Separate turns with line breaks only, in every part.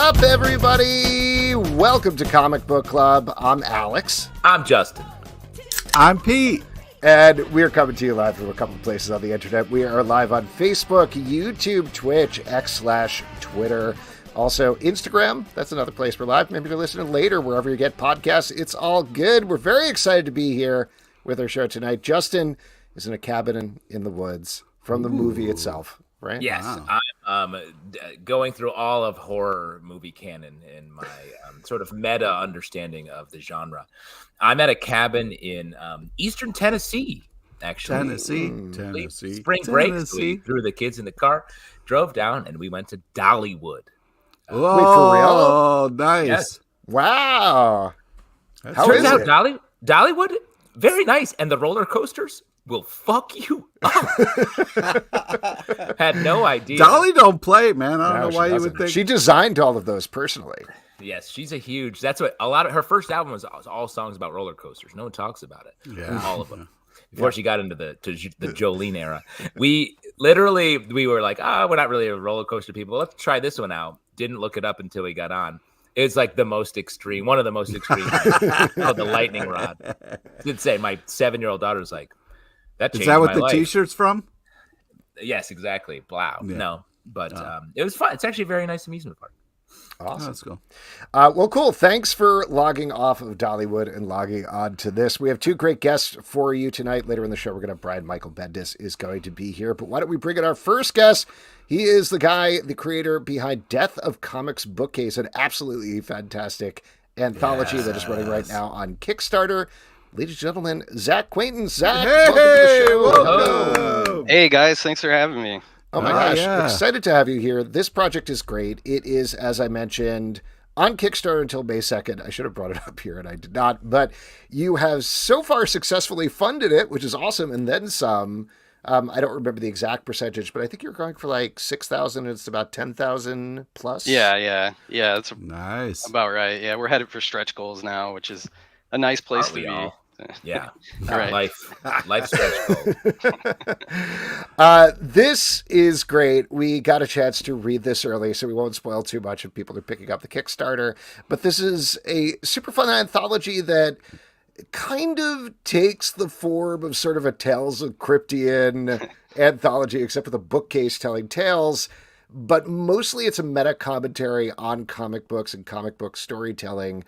up, everybody? Welcome to Comic Book Club. I'm Alex.
I'm Justin.
I'm Pete.
And we're coming to you live from a couple of places on the internet. We are live on Facebook, YouTube, Twitch, X/Twitter. Also, Instagram. That's another place we're live. Maybe you're listening later, wherever you get podcasts. It's all good. We're very excited to be here with our show tonight. Justin is in a cabin in the woods from the movie itself, right?
Yes,
Wow.
I'm going through all of horror movie canon in my sort of meta understanding of the genre. I'm at a cabin in eastern Tennessee, actually.
Tennessee.
Spring break, so we threw the kids in the car, drove down, and we went to Dollywood.
Wait, for real?
Oh, nice.
Yes.
Wow. How
Turns
is
out
it?
Dollywood, very nice, and the roller coasters will fuck you up. Had no idea.
Dolly don't play, man. I don't
No,
know
she
why you
doesn't.
would think.
She designed all of those personally.
Yes, she's a huge. That's what a lot of her first album was all songs about roller coasters. No one talks about it.
Yeah.
All of them. Before she got into the Jolene era, we were like, we're not really a roller coaster people. Let's try this one out. Didn't look it up until we got on. It's like the most extreme, one of the most extreme. The lightning rod. Did say my 7-year-old daughter's like, that changed
Is that what
my
the
life.
T-shirt's from?
Yes, exactly. Wow.
Yeah.
No, but it was fun. It's actually a very nice amusement park.
Awesome.
Let's go.
Well, cool. Thanks for logging off of Dollywood and logging on to this. We have two great guests for you tonight. Later in the show, we're going to have Brian Michael Bendis is going to be here. But why don't we bring in our first guest? He is the creator behind Death of Comics Bookcase, an absolutely fantastic anthology that is running right now on Kickstarter. Ladies and gentlemen, Zack Quaintance. Zack, welcome to the show.
Welcome.
Hey guys, thanks for having me.
Oh my gosh, excited to have you here. This project is great. It is, as I mentioned, on Kickstarter until May 2nd. I should have brought it up here and I did not, but you have so far successfully funded it, which is awesome, and then some. I don't remember the exact percentage, but I think you're going for like 6,000 and it's about 10,000 plus.
Yeah, that's
Nice.
about right. Yeah, we're headed for stretch goals now, which is a nice place to be.
all? Yeah.
Right.
Life stretch goal.
This is great. We got a chance to read this early, so we won't spoil too much if people are picking up the Kickstarter. But this is a super fun anthology that kind of takes the form of sort of a Tales of Cryptian anthology, except with a bookcase telling tales. But mostly it's a meta commentary on comic books and comic book storytelling.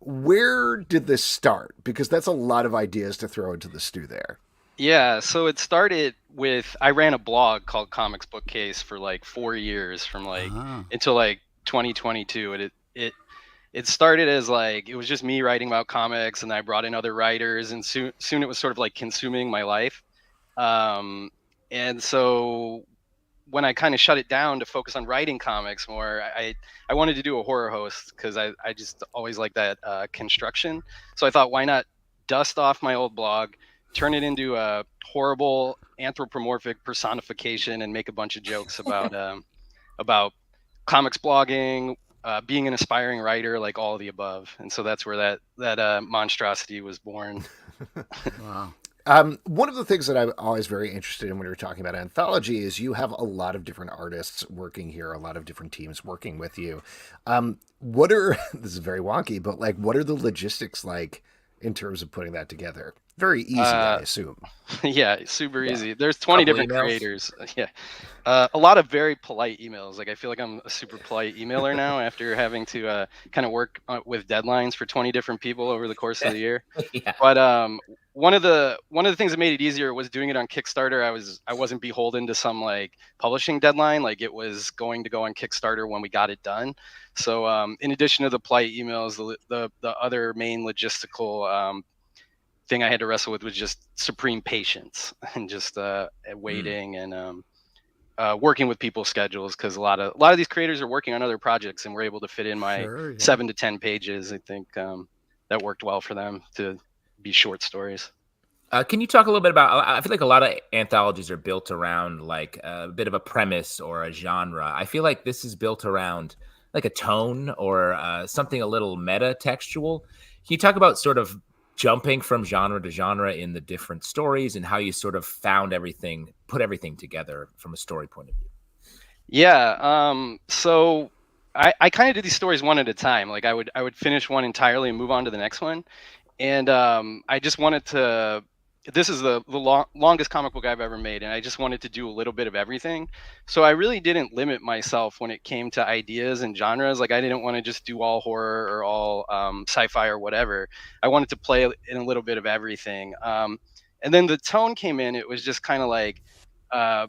Where did this start? Because that's a lot of ideas to throw into the stew there.
Yeah, so it started with I ran a blog called Comics Bookcase for like 4 years, from like until like 2022, and it started as like it was just me writing about comics, and I brought in other writers, and soon it was sort of like consuming my life, and so when I kind of shut it down to focus on writing comics more, I wanted to do a horror host because I just always like that construction. So I thought, why not dust off my old blog, turn it into a horrible anthropomorphic personification, and make a bunch of jokes about comics blogging, being an aspiring writer, like all of the above. And so that's where that monstrosity was born.
Wow.
One of the things that I'm always very interested in when you're talking about anthology is you have a lot of different artists working here, a lot of different teams working with you. This is very wonky, but like, what are the logistics like in terms of putting that together? Very easy, I assume.
Yeah, super easy. There's 20
Couple
different
emails.
creators. Yeah. A lot of very polite emails. Like I feel like I'm a super polite emailer now after having to kind of work with deadlines for 20 different people over the course of the year.
Yeah.
But one of the things that made it easier was doing it on Kickstarter. I wasn't beholden to some like publishing deadline. Like it was going to go on Kickstarter when we got it done. So in addition to the polite emails, the other main logistical thing I had to wrestle with was just supreme patience and just waiting and working with people's schedules, because a lot of these creators are working on other projects, and we're able to fit in my 7 to 10 pages. I think that worked well for them to be short stories.
Can you talk a little bit about, I feel like a lot of anthologies are built around like a bit of a premise or a genre. I feel like this is built around like a tone or something a little meta textual. Can you talk about sort of jumping from genre to genre in the different stories and how you sort of found put everything together from a story point of view?
Yeah. So I kind of did these stories one at a time. Like I would finish one entirely and move on to the next one. And I just wanted to. This is the longest comic book I've ever made, and I just wanted to do a little bit of everything. So I really didn't limit myself when it came to ideas and genres. Like I didn't want to just do all horror or all sci-fi or whatever. I wanted to play in a little bit of everything. And then the tone came in. It was just kind of like uh,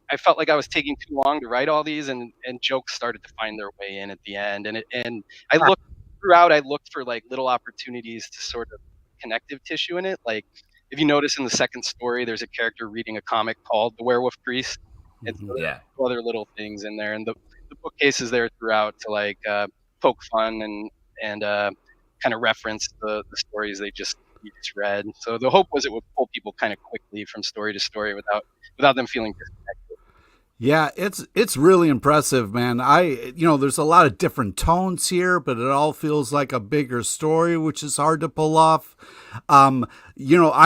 I felt like I was taking too long to write all these, and jokes started to find their way in at the end. And I looked throughout. I looked for like little opportunities to sort of connective tissue in it. Like if you notice in the second story, there's a character reading a comic called The Werewolf Priest, and so there's
Yeah.
other little things in there. And the bookcase is there throughout to like poke fun and kind of reference the stories you just read. So the hope was it would pull people kind of quickly from story to story without them feeling disconnected.
Yeah, it's really impressive, man. There's a lot of different tones here, but it all feels like a bigger story, which is hard to pull off. I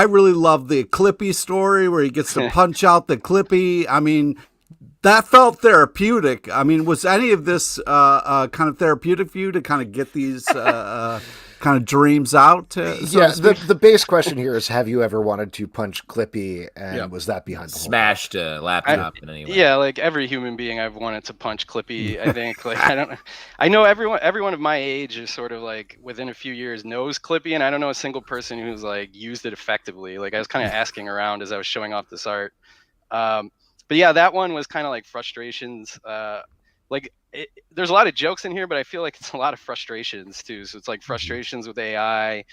really love the Clippy story where he gets to punch out the Clippy. I mean, that felt therapeutic. I mean, was any of this kind of therapeutic for you to kind of get these kind of dreams out?
The base question here is: have you ever wanted to punch Clippy, and was that behind the
smashed a laptop in any way?
Yeah, like every human being, I've wanted to punch Clippy. I think like I know everyone of my age is sort of like within a few years knows Clippy, and I don't know a single person who's like used it effectively. Like I was kind of asking around as I was showing off this art. But yeah, that one was kind of like frustrations. There's a lot of jokes in here, but I feel like it's a lot of frustrations too. So it's like frustrations with AI,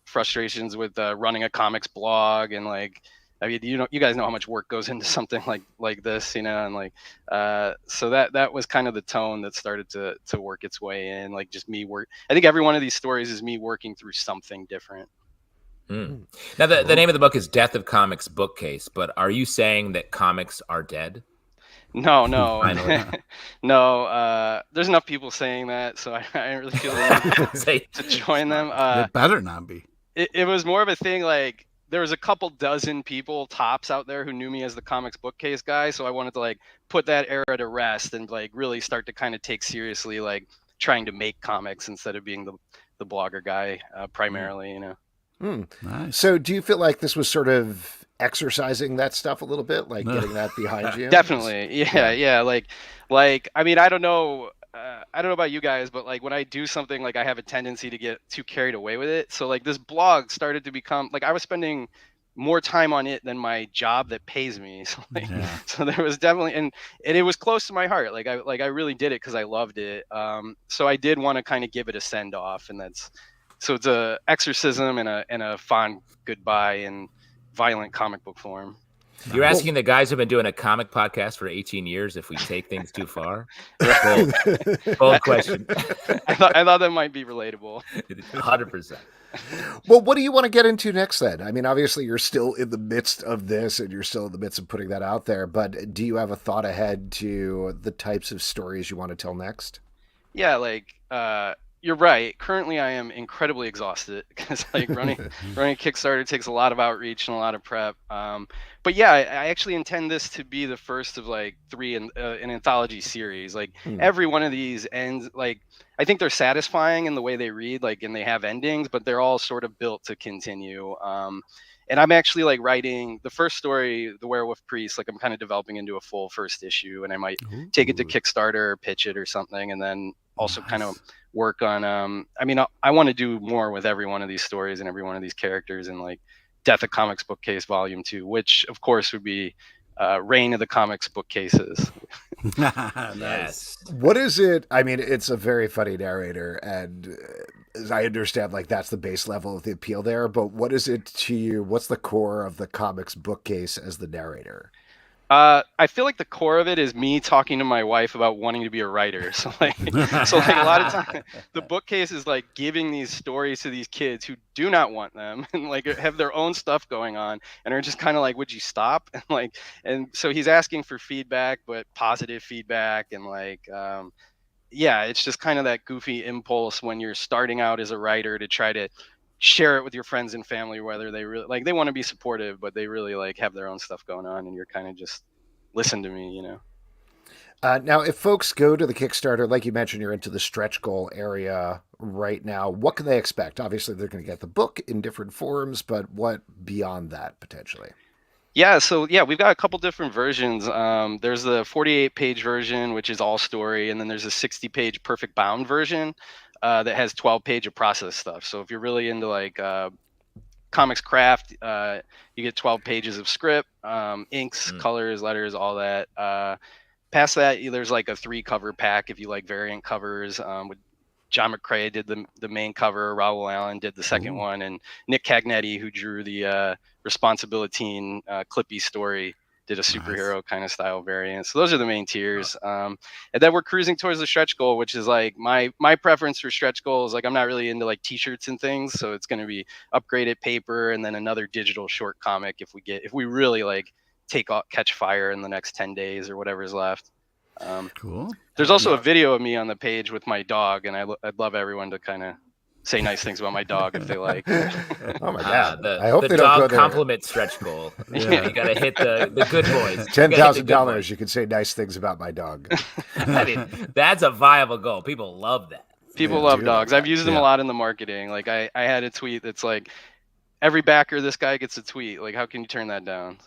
frustrations with running a comics blog, and like, I mean, you guys know how much work goes into something like this, and like, so that was kind of the tone that started to work its way in, like just me work. I think every one of these stories is me working through something different.
Now, the name of the book is Death of Comics Bookcase, but are you saying that comics are dead?
No. No. There's enough people saying that, so I didn't really feel the need to join them.
It better not be.
It was more of a thing like there was a couple dozen people tops out there who knew me as the Comics Bookcase guy, so I wanted to like put that era to rest and like really start to kind of take seriously like trying to make comics instead of being the blogger guy primarily,
Nice.
So do you feel like this was sort of exercising that stuff a little bit, like getting that behind you?
Definitely. Yeah. Like, I mean, I don't know about you guys, but like when I do something, like I have a tendency to get too carried away with it. So like this blog started to become like I was spending more time on it than my job that pays me. So like, so there was definitely, and it was close to my heart. Like I really did it because I loved it. So I did want to kind of give it a send off, and so it's a exorcism and a fond goodbye in violent comic book form.
You're asking the guys who've been doing a comic podcast for 18 years if we take things too far? Bold question.
I thought that might be relatable.
100%.
Well, what do you want to get into next then? I mean, obviously you're still in the midst of this and you're still in the midst of putting that out there, but do you have a thought ahead to the types of stories you want to tell next?
Yeah, like you're right. Currently, I am incredibly exhausted because like running Kickstarter takes a lot of outreach and a lot of prep. But yeah, I actually intend this to be the first of like 3 in an anthology series. Like every one of these ends, like I think they're satisfying in the way they read, like, and they have endings, but they're all sort of built to continue. And I'm actually like writing the first story, The Werewolf Priest, like I'm kind of developing into a full first issue, and I might take it to Kickstarter or pitch it or something, and then also kind of work on I mean I want to do more with every one of these stories and every one of these characters, and like Death of Comics Bookcase Volume 2, which of course would be Reign of the Comics Bookcases.
Yes.
What is it? I mean, it's a very funny narrator, and as I understand, like that's the base level of the appeal there, but what is it to you? What's the core of the Comics Bookcase as the narrator?
I feel like the core of it is me talking to my wife about wanting to be a writer. So like a lot of time, the bookcase is like giving these stories to these kids who do not want them and like have their own stuff going on and are just kind of like, would you stop? And so he's asking for feedback, but positive feedback, and like, yeah, it's just kind of that goofy impulse when you're starting out as a writer to try to share it with your friends and family, whether they really like they want to be supportive, but they really like have their own stuff going on, and you're kind of just listen to me.
Now, if folks go to the Kickstarter, like you mentioned, you're into the stretch goal area right now. What can they expect? Obviously, they're going to get the book in different forms, but what beyond that potentially?
Yeah, so we've got a couple different versions. There's the 48-page version, which is all story, and then there's a 60-page perfect bound version that has 12-page of process stuff. So if you're really into like comics craft, you get 12 pages of script, inks, colors, letters, all that. Past that, there's like a 3-cover pack if you like variant covers. With John McCrae did the main cover, Raul Allen did the second one, and Nick Cagnetti, who drew the Responsibility Clippy story, did a superhero kind of style variant. So those are the main tiers. And then we're cruising towards the stretch goal, which is like my preference for stretch goals. Like I'm not really into like t-shirts and things. So it's going to be upgraded paper and then another digital short comic if we really like catch fire in the next 10 days or whatever's left.
Cool.
There's also a video of me on the page with my dog, and I'd love everyone to kind of say nice things about my dog if they like.
Oh my god!
I
hope
the
they don't go
dog
there.
compliment stretch goal. You got to hit the good boys.
$10,000. You can say nice things about my dog.
I mean, that's a viable goal. People love that.
People love dogs. I've used them a lot in the marketing. Like I had a tweet that's like, every backer, this guy gets a tweet. Like, how can you turn that down?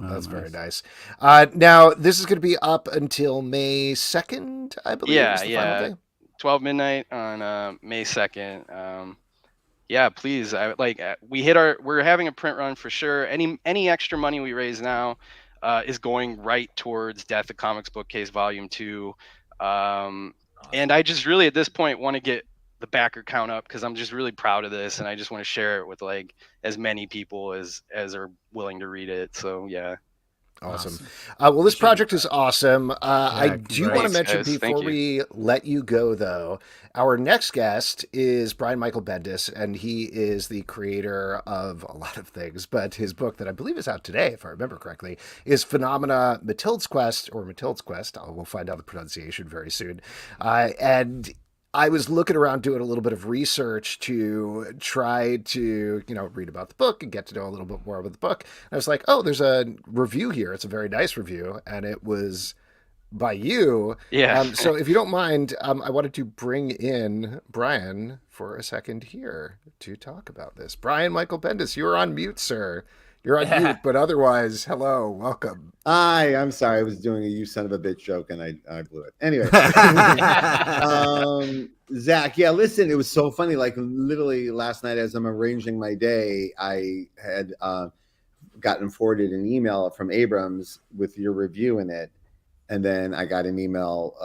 That's very nice. Now, this is going to be up until May 2nd, I believe.
Yeah. 12 midnight on May 2nd. Please. We're having a print run for sure. Any extra money we raise now is going right towards Death of Comics Bookcase Volume 2. And I just really, at this point, want to get the backer count up because I'm just really proud of this and I just want to share it with like as many people as are willing to read it. So yeah.
Awesome. Well, this project is awesome. I do want to mention before we let you go, though, our next guest is Brian Michael Bendis, and he is the creator of a lot of things, but his book that I believe is out today, if I remember correctly, is Phenomena Matilde's Quest. We'll find out the pronunciation very soon. And I was looking around doing a little bit of research to try to, read about the book and get to know a little bit more about the book. And I was like, oh, there's a review here. It's a very nice review. And it was by you.
Yeah.
So if you don't mind, I wanted to bring in Brian for a second here to talk about this. Brian Michael Bendis, you're on mute, sir. You're on mute, but otherwise, hello, welcome.
Hi, I'm sorry. I was doing a "you son of a bitch" joke and I blew it. Anyway, Zach, yeah, listen, it was so funny. Like literally last night, as I'm arranging my day, I had gotten forwarded an email from Abrams with your review in it, and then I got an email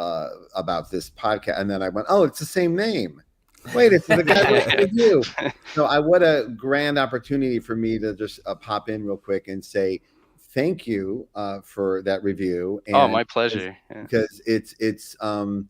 about this podcast, and then I went, "Oh, it's the same name." Wait, it's the guy with you. So what a grand opportunity for me to just pop in real quick and say thank you for that review. And
my pleasure.
Because it's putting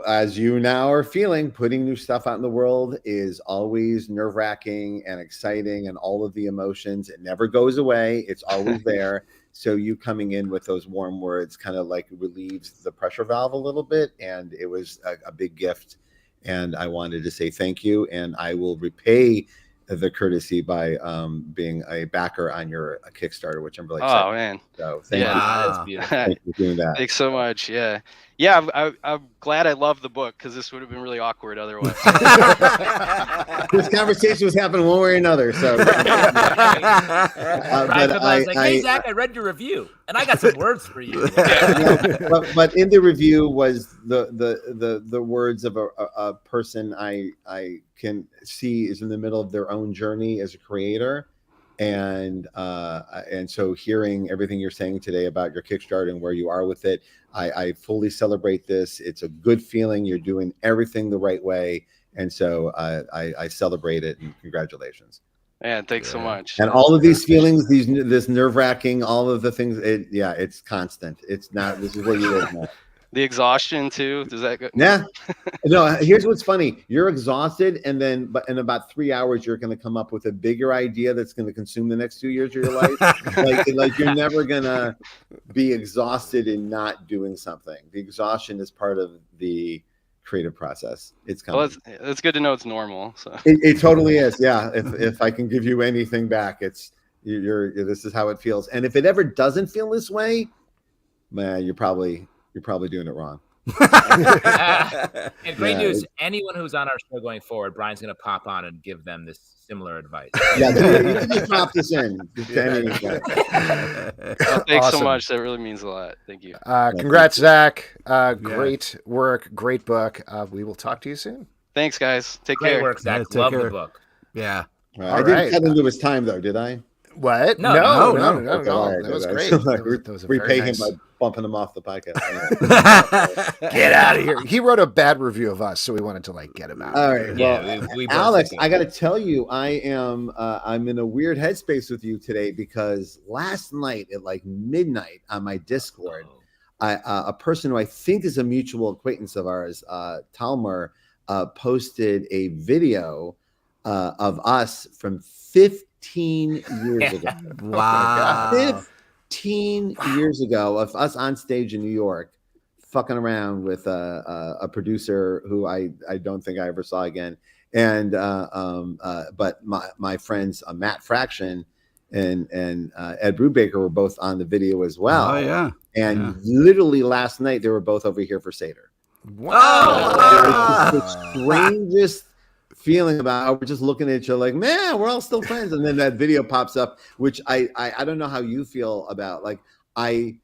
as you now are feeling, putting new stuff out in the world is always nerve-wracking and exciting and all of the emotions. It never goes away. It's always there. So you coming in with those warm words kind of like relieves the pressure valve a little bit. And it was a big gift. And I wanted to say thank you. And I will repay the courtesy by being a backer on your Kickstarter, which I'm really excited.
Oh, man.
So thank you.
That's beautiful.
Thank you for doing that.
Thanks so much. Yeah. I'm glad I love the book because this would have been really awkward otherwise.
This conversation was happening one way or another. So,
I was like, "Hey, Zach, I read your review, and I got some words for you."
But in the review was the words of a person I can see is in the middle of their own journey as a creator. And so hearing everything you're saying today about your Kickstarter and where you are with it, I fully celebrate this. It's a good feeling. You're doing everything the right way. And so I celebrate it and congratulations.
Man, thanks so much.
And all of these feelings, this nerve-wracking, all of the things, it's constant. It's not, this is where you live now.
The exhaustion too. Does that go?
Yeah. No, here's what's funny. You're exhausted, and then but in about 3 hours, you're going to come up with a bigger idea that's going to consume the next 2 years of your life. like you're never going to be exhausted in not doing something. The exhaustion is part of the creative process. It's coming.
Well, it's good to know it's normal. So
it totally is. Yeah. If I can give you anything back, it's this is how it feels. And if it ever doesn't feel this way, man, you're probably doing it wrong.
And great news, anyone who's on our show going forward, Brian's going to pop on and give them this similar advice.
Yeah, you can just drop this in.
Thanks so much. That really means a lot. Thank you.
Congrats, Zach. Great work. Great book. We will talk to you soon.
Thanks, guys. Take
Great
care.
work, Zach.
Yeah,
Love
care.
the book.
Yeah.
I didn't cut into his time though, did I?
What?
No.
Okay, right, that was great. That was a
we
very
pay
nice...
him by bumping him off the podcast.
Get out of here. He wrote a bad review of us, so we wanted to get him out.
All right.
Yeah,
Well,
we
Alex, I got to tell you, I'm in a weird headspace with you today because last night at midnight on my Discord, a person who I think is a mutual acquaintance of ours, Talmor, posted a video of us from 15 years ago.
Wow.
15 years ago of us on stage in New York, fucking around with a producer who I don't think I ever saw again. And but my friends Matt Fraction and Ed Brubaker were both on the video as well.
Oh yeah.
And literally last night they were both over here for Seder.
Wow.
It was the strangest feeling about how we're just looking at each other like, man, we're all still friends. And then that video pops up, which I don't know how you feel about. I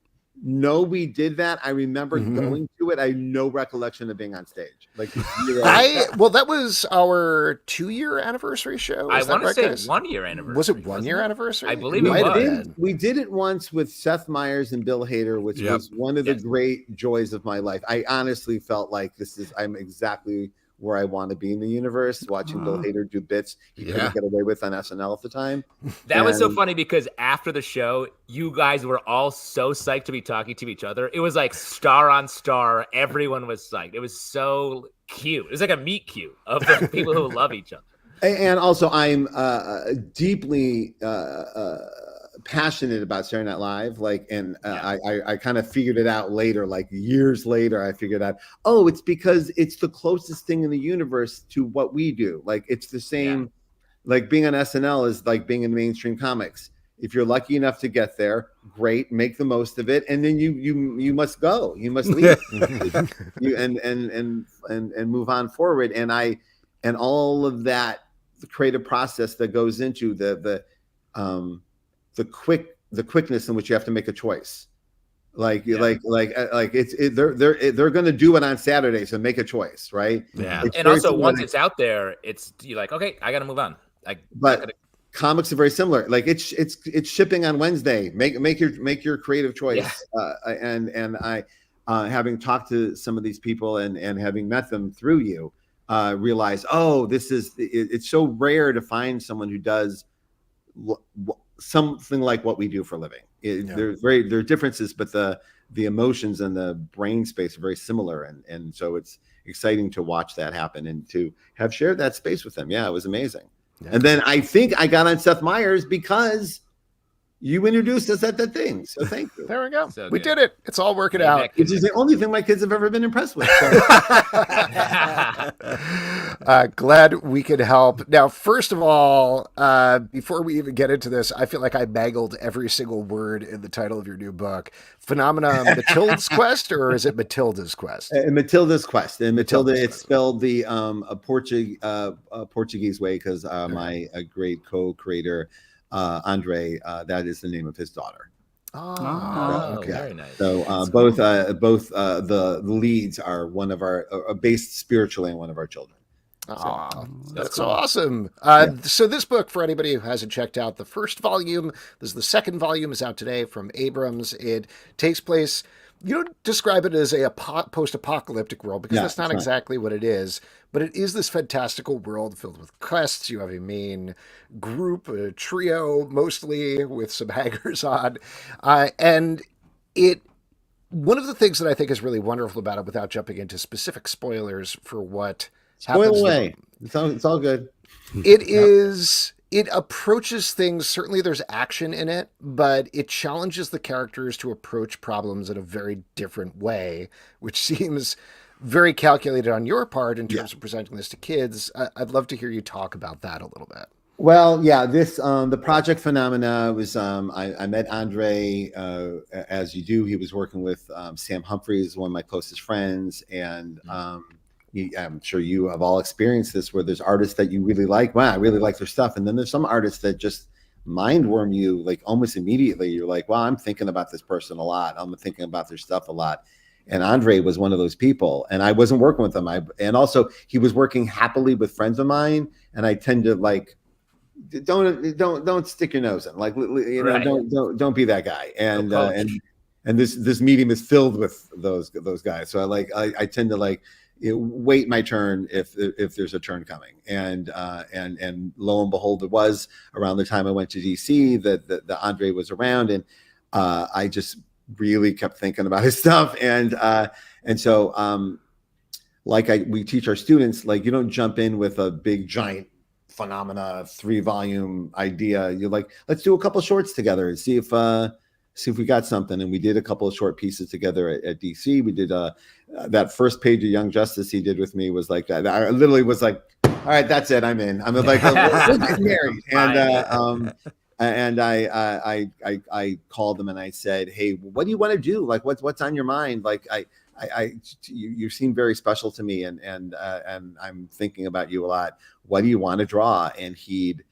know we did that. I remember going to it. I have no recollection of being on stage.
That was our 2-year anniversary show.
I want to say 1 year anniversary.
Was it 1 year anniversary?
I believe it was.
We did it once with Seth Meyers and Bill Hader, which was one of the great joys of my life. I honestly felt like I'm exactly where I want to be in the universe, watching Bill Hader do bits he couldn't get away with on SNL at the time.
That was so funny because after the show, you guys were all so psyched to be talking to each other. It was like star on star. Everyone was psyched. It was so cute. It was like a meet cute of the people who love each other.
And also, I'm deeply passionate about Saturday Night Live. I kind of figured it out later, years later. I figured out, it's because it's the closest thing in the universe to what we do. It's the same. Being on SNL is like being in mainstream comics. If you're lucky enough to get there, great, make the most of it, and then you must go. You must leave. and move on forward. And all of that, the creative process that goes into the quickness in which you have to make a choice. They're going to do it on Saturday, so make a choice, right?
Yeah. And also once it's out there, you're like, okay, I got to move on.
Comics are very similar. It's shipping on Wednesday. Make your creative choice. Yeah. And I having talked to some of these people and having met them through you, realize, it's so rare to find someone who does something like what we do for a living. There are differences, but the emotions and the brain space are very similar, and so it's exciting to watch that happen and to have shared that space with them. Yeah, it was amazing. Yeah. And then I think I got on Seth Meyers because you introduced us at that thing. So thank you.
There we go. So we did it. It's all working out.
Which is the only thing my kids have ever been impressed with. So.
Glad we could help. Now, first of all, before we even get into this, I feel like I mangled every single word in the title of your new book. Phenomena Matilde's Quest, or is it Matilda's Quest?
Matilda's Quest. And Matilda, it's spelled the Portuguese way because my great co-creator, Andre, that is the name of his daughter.
Very nice.
So both the leads are one of our based spiritually on one of our children.
That's cool. Awesome. So this book, for anybody who hasn't checked out the first volume, this is the second volume, is out today from Abrams. It takes place, you don't describe it as a post-apocalyptic world because that's not exactly what it is, but it is this fantastical world filled with quests. You have a main group, a trio, mostly with some hangers on. And one of the things that I think is really wonderful about it, without jumping into specific spoilers for what happens.
Spoil away. It's all good.
It approaches things, certainly there's action in it, but it challenges the characters to approach problems in a very different way, which seems very calculated on your part in terms of presenting this to kids. I'd love to hear you talk about that a little bit.
Well, yeah, this the project Phenomena was I met Andre as you do. He was working with Sam Humphries, one of my closest friends, and I'm sure you have all experienced this, where there's artists that you really like. Wow, I really like their stuff, and then there's some artists that just mindworm you like almost immediately. You're like, well, I'm thinking about this person a lot. I'm thinking about their stuff a lot. And Andre was one of those people, and I wasn't working with him. And also he was working happily with friends of mine, and I tend to like don't stick your nose in, like, you know,
Right.
don't be that guy. And
No
and this medium is filled with those guys. So I tend to like, you know, wait my turn if there's a turn coming. And lo and behold, it was around the time I went to DC that the Andre was around, and I just really kept thinking about his stuff. And so like we teach our students, like, you don't jump in with a big giant Phenomena 3-volume idea. You're like, let's do a couple shorts together and see if we got something. And we did a couple of short pieces together at DC. We did that first page of Young Justice he did with me was like that. I literally was like, all right, that's it, I'm in. I'm like, we're getting married. And I called them and I said, hey, what do you want to do? Like, what's on your mind? Like, you seem very special to me, and I'm thinking about you a lot. What do you want to draw? And he'd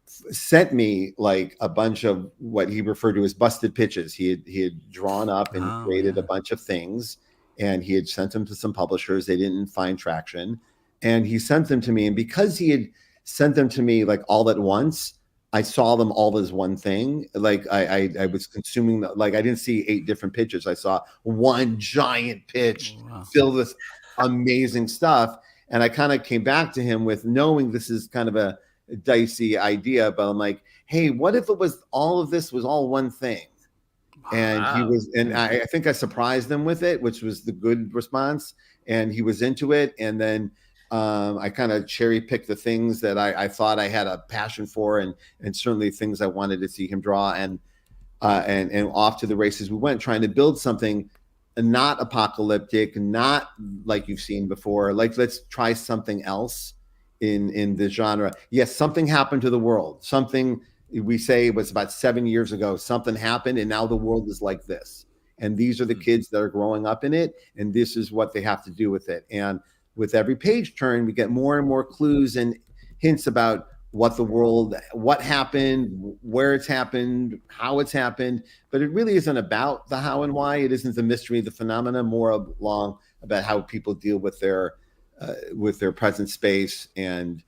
sent me like a bunch of what he referred to as busted pitches. He had drawn up and created a bunch of things, and he had sent them to some publishers. They didn't find traction, and he sent them to me. And because he had sent them to me like all at once, I saw them all as one thing. Like I was consuming like I didn't see 8 different pitches. I saw one giant pitch filled with amazing stuff. And I kind of came back to him with knowing this is kind of a dicey idea, but I'm like, hey, what if it was all of this was all one thing? And he was, and I think I surprised him with it, which was the good response. And he was into it. And then I kind of cherry picked the things that I thought I had a passion for, and certainly things I wanted to see him draw, and off to the races we went, trying to build something not apocalyptic, not like you've seen before. Like, let's try something else in the genre. Yes, something happened to the world. Something we say was about 7 years ago. Something happened, and now the world is like this. And these are the kids that are growing up in it, and this is what they have to do with it. And with every page turn, we get more and more clues and hints about what the world, what happened, where it's happened, how it's happened. But it really isn't about the how and why. It isn't the mystery, the phenomena, more along about how people deal with their present space, and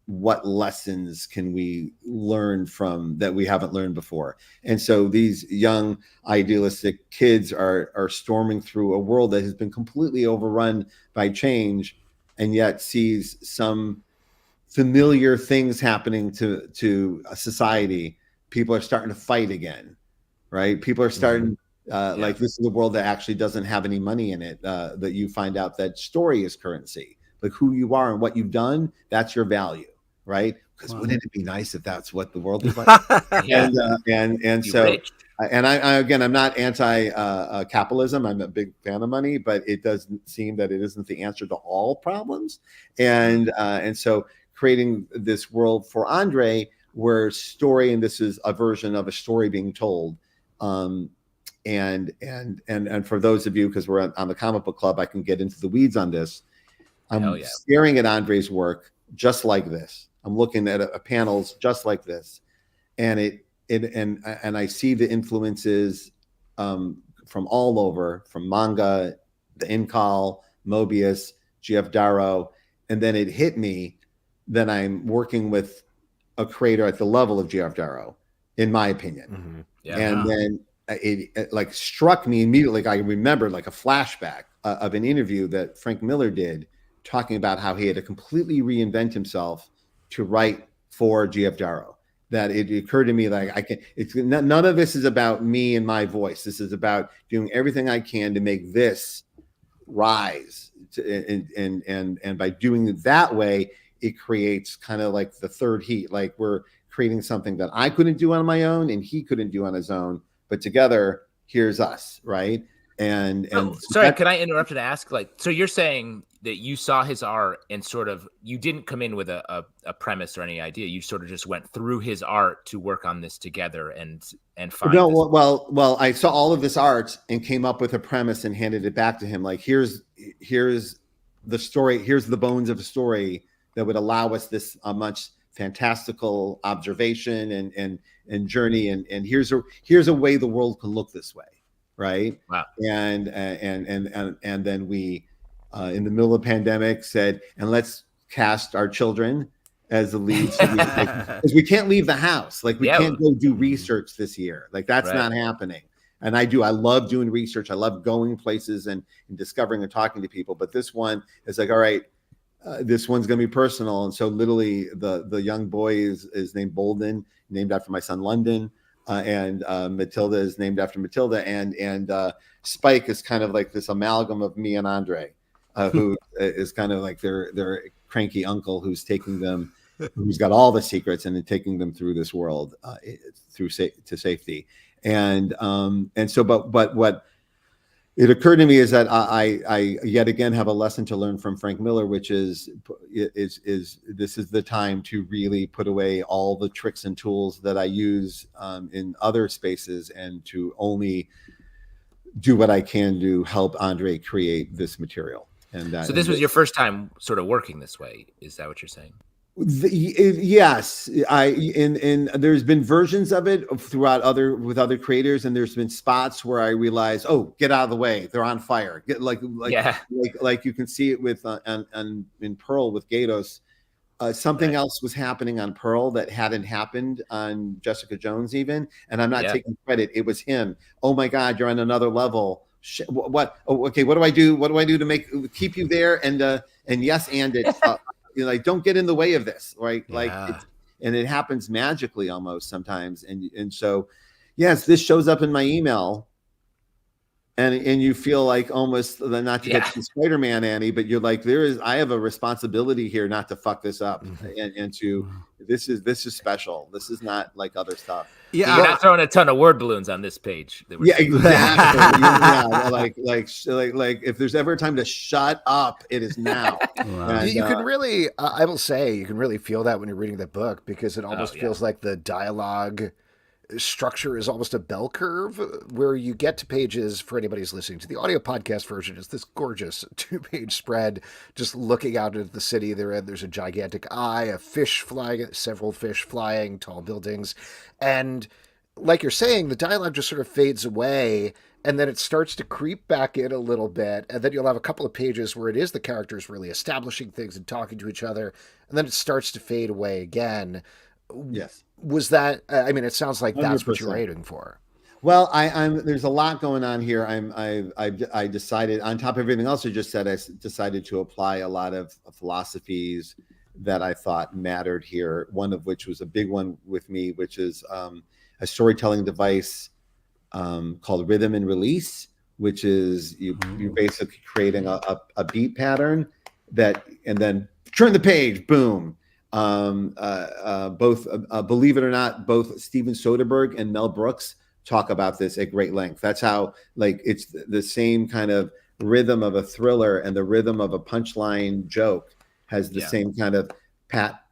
what lessons can we learn from that we haven't learned before. And so these young idealistic kids are storming through a world that has been completely overrun by change, and yet sees some familiar things happening to a society. People are starting to fight again, right? People are starting like, this is a world that actually doesn't have any money in it, that you find out that story is currency. Like, who you are and what you've done, that's your value, right? Because wouldn't it be nice if that's what the world is like? And so, and I again, I'm not anti capitalism. I'm a big fan of money, but it doesn't seem that it isn't the answer to all problems. And so creating this world for Andre, where story, and this is a version of a story being told. And for those of you, because we're on the comic book club, I can get into the weeds on this. I'm staring at Andre's work just like this. I'm looking at panels just like this, and I see the influences from all over, from manga, the Incal, Mobius, GF Darrow, and then it hit me that I'm working with a creator at the level of GF Darrow, in my opinion. And then it like struck me immediately. Like, I remembered like a flashback of an interview that Frank Miller did, talking about how he had to completely reinvent himself to write for GF Darrow. That it occurred to me, like, none of this is about me and my voice. This is about doing everything I can to make this rise. And by doing it that way, it creates kind of like the third heat. Like, we're creating something that I couldn't do on my own and he couldn't do on his own, but together, here's us, right? and
sorry, can I interrupt and ask? Like, so you're saying that you saw his art and sort of you didn't come in with a premise or any idea. You sort of just went through his art to work on this together and find.
No, well, I saw all of this art and came up with a premise and handed it back to him. Like, here's the story. Here's the bones of a story that would allow us this much fantastical observation and journey. And here's a way the world can look this way, right?
Wow.
And then we, in the middle of the pandemic, said, and let's cast our children as the leads, because we can't leave the house. Like, we can't go do research this year. Like, that's not happening. And I love doing research. I love going places and discovering and talking to people. But this one is like, all right, this one's going to be personal. And so literally the young boy is named Bolden, named after my son London. And Matilde is named after Matilde. And Spike is kind of like this amalgam of me and Andre, who is kind of like their cranky uncle who's taking them, who's got all the secrets and then taking them through this world to safety. And so, but what it occurred to me is that I yet again have a lesson to learn from Frank Miller, which is this is the time to really put away all the tricks and tools that I use in other spaces and to only do what I can to help Andre create this material. And
so this was your first time sort of working this way. Is that what you're saying?
Yes, there's been versions of it throughout with other creators, and there's been spots where I realize, oh, get out of the way, they're on fire. Like you can see it with in Pearl with Gatos. Something else was happening on Pearl that hadn't happened on Jessica Jones even, and I'm not taking credit. It was him. Oh my God, you're on another level. What? Oh, okay. What do I do? What do I do to keep you there? And yes, and it. Like, don't get in the way of this, right? Like, and it happens magically almost sometimes. And so, yes, this shows up in my email, and you feel like almost not to get to Spider-Man, Annie, but you're like, I have a responsibility here not to fuck this up, and to this is special. This is not like other stuff.
Yeah, you're not throwing a ton of word balloons on this page.
Yeah, exactly. Like if there's ever a time to shut up, it is now.
And, you can really, I will say, you can really feel that when you're reading the book, because it almost feels like the dialogue structure is almost a bell curve, where you get to pages, for anybody who's listening to the audio podcast version, it's this gorgeous 2-page spread just looking out into the city. There's a gigantic eye, a fish flying, several fish flying, tall buildings, and like you're saying, the dialogue just sort of fades away, and then it starts to creep back in a little bit, and then you'll have a couple of pages where it is the characters really establishing things and talking to each other, and then it starts to fade away again.
Yes.
Was that? I mean, it sounds like that's 100%. What you're aiming for.
Well, there's a lot going on here. I decided, on top of everything else I just said, I decided to apply a lot of philosophies that I thought mattered here. One of which was a big one with me, which is a storytelling device called rhythm and release, which is you're basically creating a beat pattern and then turn the page, boom. Both believe it or not, both Steven Soderbergh and Mel Brooks talk about this at great length. That's how, like, it's the same kind of rhythm of a thriller, and the rhythm of a punchline joke has the same kind of pat,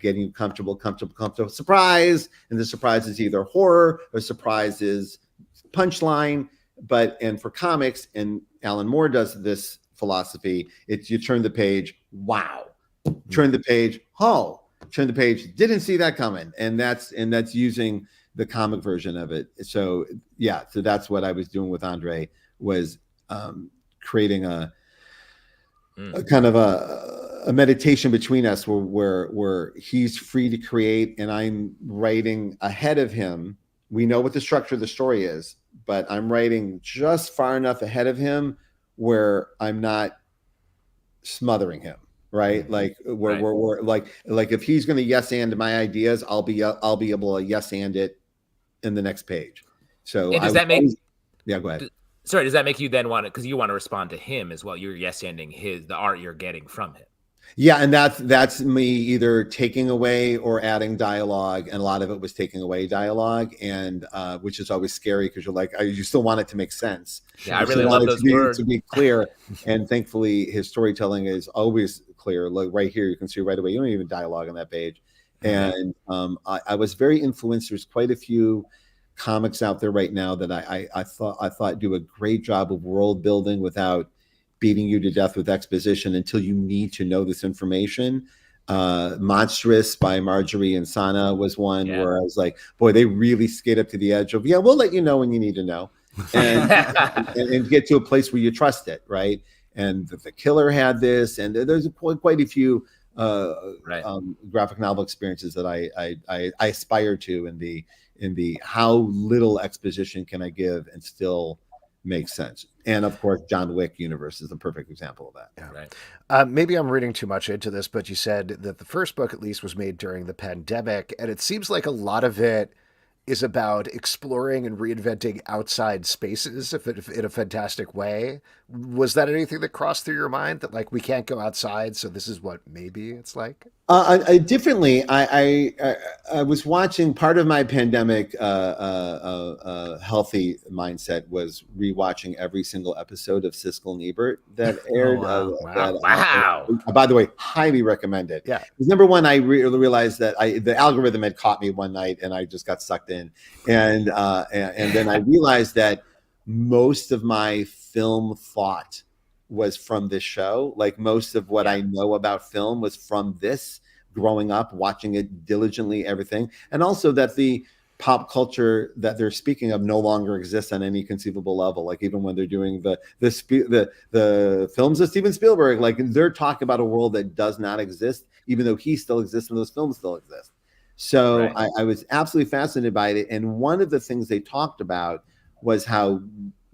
getting you comfortable, surprise. And the surprise is either horror or surprise is punchline. And for comics, and Alan Moore does this philosophy, it's you turn the page, wow. Turn the page, turn the page, didn't see that coming. And that's using the comic version of it. So that's what I was doing with Andre, was creating a kind of a meditation between us where he's free to create and I'm writing ahead of him. We know what the structure of the story is, but I'm writing just far enough ahead of him where I'm not smothering him. Right, like we're like if he's going to yes and my ideas, I'll be able to yes and it in the next page. So
does that make?
Yeah, go ahead.
Sorry, does that make you then want to, because you want to respond to him as well? You're yes anding the art you're getting from him.
Yeah, and that's me either taking away or adding dialogue, and a lot of it was taking away dialogue, and which is always scary because you're like, you still want it to make sense.
Yeah, I
You
really
still want
love
it
those
to
words.
be clear, and thankfully his storytelling is always clear. Like right here, you can see right away. You don't even dialogue on that page, and I was very influenced. There's quite a few comics out there right now that I thought do a great job of world building without beating you to death with exposition until you need to know this information. Monstrous by Marjorie and Sana was one where I was like, boy, they really skate up to the edge of, we'll let you know when you need to know, and and get to a place where you trust it, right? And the Killer had this, and there's quite a few graphic novel experiences that I aspire to in the how little exposition can I give and still make sense. And of course, John Wick universe is the perfect example of that.
Yeah. Right. Maybe I'm reading too much into this, but you said that the first book at least was made during the pandemic, and it seems like a lot of it is about exploring and reinventing outside spaces in a fantastic way. Was that anything that crossed through your mind, that like we can't go outside, so this is what maybe it's like?
Differently, I was watching part of my pandemic healthy mindset was rewatching every single episode of Siskel and Ebert that aired.
Wow.
By the way, highly recommend it.
Yeah.
Because number one, I realized that the algorithm had caught me one night, and I just got sucked in, and then I realized that most of my film thought was from this show. Like most of what I know about film was from this, growing up, watching it diligently, everything. And also that the pop culture that they're speaking of no longer exists on any conceivable level. Like even when they're doing the films of Steven Spielberg, like they're talking about a world that does not exist, even though he still exists and those films still exist. So I was absolutely fascinated by it. And one of the things they talked about was how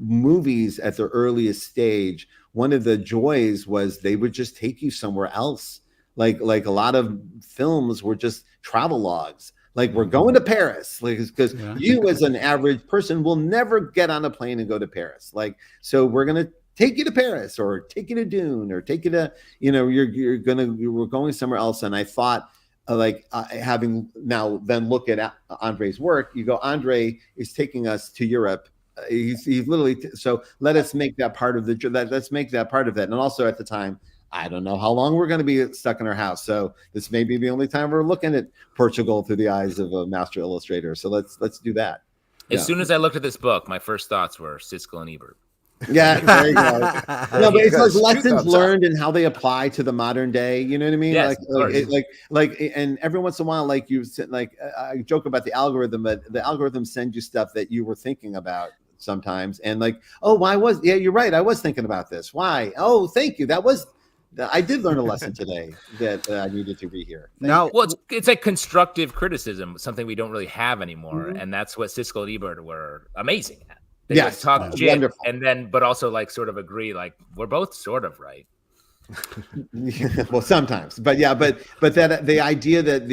movies at their earliest stage, one of the joys was they would just take you somewhere else. Like a lot of films were just travel logs. Like we're going to Paris, like because you as an average person will never get on a plane and go to Paris. Like, so we're gonna take you to Paris or take you to Dune or take you to, we're going somewhere else. And I thought having now then look at Andre's work, you go, Andre is taking us to Europe. He's literally so let us make that part of let's make that part of it. And also at the time, I don't know how long we're going to be stuck in our house, so this may be the only time we're looking at Portugal through the eyes of a master illustrator. So let's do that.
As soon as I looked at this book, my first thoughts were Siskel and Ebert.
Yeah, there you go. No, but it's like lessons learned and how they apply to the modern day. You know what I mean?
Yes,
And every once in a while, like you said, like I joke about the algorithm, but the algorithm sends you stuff that you were thinking about sometimes, and like, oh, you're right, I was thinking about this. Why? Oh, thank you. I did learn a lesson today that I needed to rehear.
It's like constructive criticism, something we don't really have anymore, and that's what Siskel and Ebert were amazing at. They just talk shit, wonderful. And then, but also like sort of agree, like we're both sort of right.
Well, sometimes, but that the idea that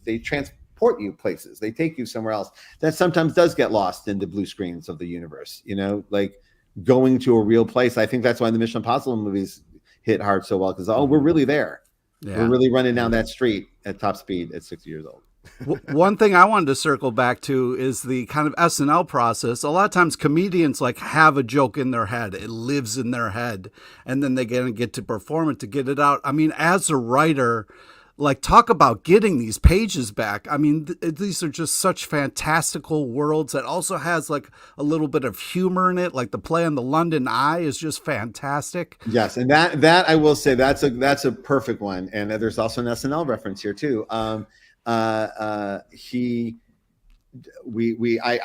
they transport you places, they take you somewhere else, that sometimes does get lost in the blue screens of the universe. Like going to a real place. I think that's why the Mission Impossible movies hit hard so well, because we're really there. We're really running down that street at top speed at 60 years old.
One thing I wanted to circle back to is the kind of SNL process. A lot of times comedians like have a joke in their head. It lives in their head, and then they get to perform it to get it out. I mean, as a writer, like talk about getting these pages back. I mean, these are just such fantastical worlds that also has like a little bit of humor in it. Like the play on the London Eye is just fantastic.
Yes, and that I will say that's a perfect one. And there's also an SNL reference here too. I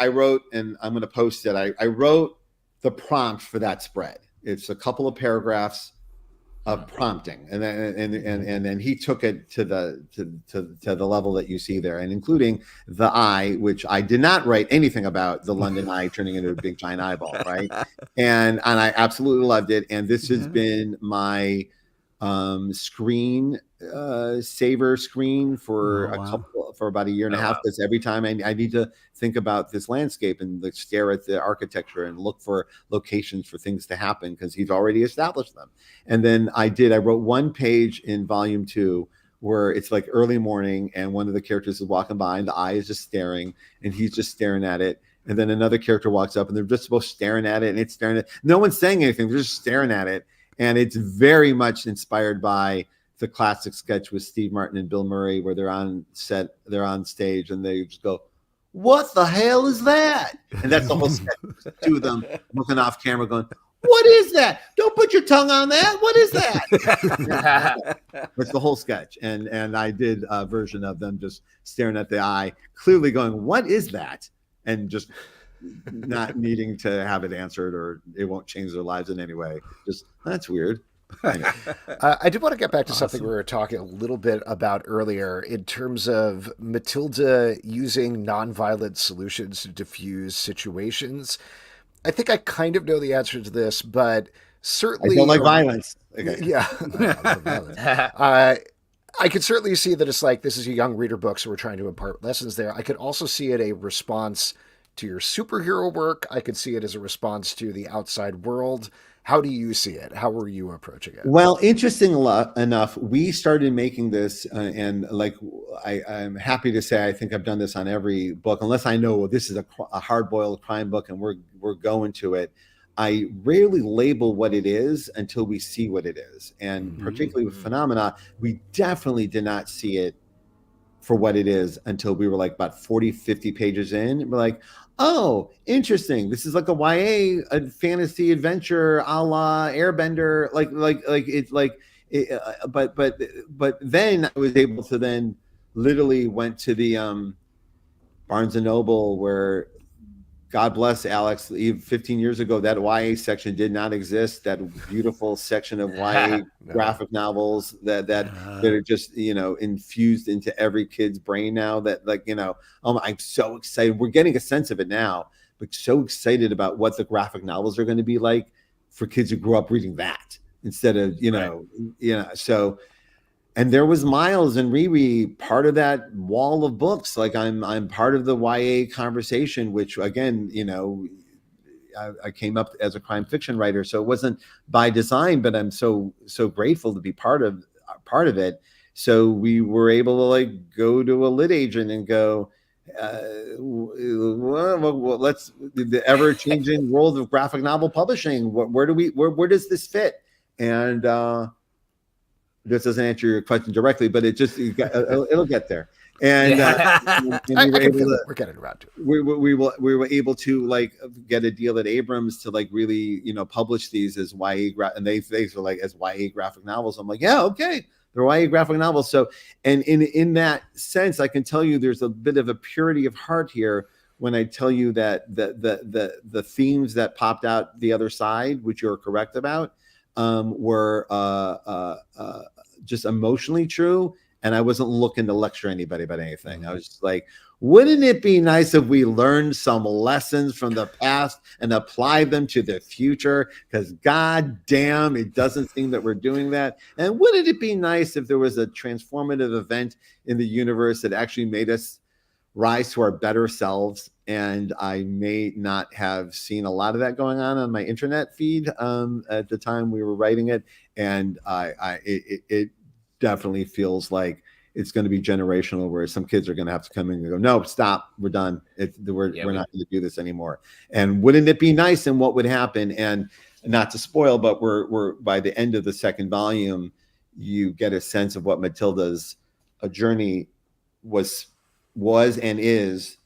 wrote, and I'm going to post it. I wrote the prompt for that spread. It's a couple of paragraphs of prompting, and then he took it to the level that you see there, and including the eye, which I did not write anything about the London Eye turning into a big giant eyeball, right? And I absolutely loved it. And this has been my screen saver screen for about a year and a half, because every time I need to think about this landscape and stare at the architecture and look for locations for things to happen, because he's already established them. And then I wrote one page in volume 2 where it's like early morning and one of the characters is walking by and the eye is just staring and he's just staring at it. And then another character walks up and they're just both staring at it and it's staring at it. No one's saying anything. They're just staring at it. And it's very much inspired by the classic sketch with Steve Martin and Bill Murray, where they're on set, they're on stage and they just go, "What the hell is that?" And that's the whole sketch. Two of them looking off camera going, "What is that? Don't put your tongue on that. What is that?" That's the whole sketch. And I did a version of them just staring at the eye, clearly going, "What is that?" And just not needing to have it answered, or it won't change their lives in any way. Just, that's weird.
I did want to get back to something we were talking a little bit about earlier in terms of Matilde using nonviolent solutions to diffuse situations. I think I kind of know the answer to this, but certainly
I don't like violence. Okay.
Yeah. I could certainly see that it's like, this is a young reader book, so we're trying to impart lessons there. I could also see it a response to your superhero work. I could see it as a response to the outside world. How do you see it? How were you approaching it?
Well, interesting enough, we started making this, and like I'm happy to say, I think I've done this on every book, unless I know this is a hard-boiled crime book and we're going to it. I rarely label what it is until we see what it is, and particularly with Phenomena, we definitely did not see it for what it is until we were like about 40, 50 pages in. We're like, oh, interesting. This is like a fantasy adventure a la Airbender. But then I was able to then literally went to the Barnes and Noble, where, God bless Alex, 15 years ago, that YA section did not exist. That beautiful section of YA graphic novels that are just, infused into every kid's brain now, that I'm so excited. We're getting a sense of it now, but so excited about what the graphic novels are going to be like for kids who grew up reading that instead of, so. And there was Miles and Riri, part of that wall of books. Like I'm part of the YA conversation, which again, I came up as a crime fiction writer, so it wasn't by design, but I'm so grateful to be part of it. So we were able to like go to a lit agent and go, let's the ever changing world of graphic novel publishing. Where does this fit? And this doesn't answer your question directly, but it'll get there. And,
we're getting around to it.
We were able to like get a deal at Abrams to like really publish these as YA and they were like as YA graphic novels. I'm like, yeah, okay, they're YA graphic novels. So, and in that sense, I can tell you there's a bit of a purity of heart here when I tell you that the themes that popped out the other side, which you're correct about, were just emotionally true, and I wasn't looking to lecture anybody about anything. I was just like, wouldn't it be nice if we learned some lessons from the past and applied them to the future? Because god damn, it doesn't seem that we're doing that. And wouldn't it be nice if there was a transformative event in the universe that actually made us rise to our better selves? And I may not have seen a lot of that going on my internet feed at the time we were writing it, and it definitely feels like it's going to be generational, where some kids are going to have to come in and go, no, stop, we're done. We're not going to do this anymore. And wouldn't it be nice? And what would happen? And not to spoil, but we're by the end of the second volume, you get a sense of what Matilda's journey was and is,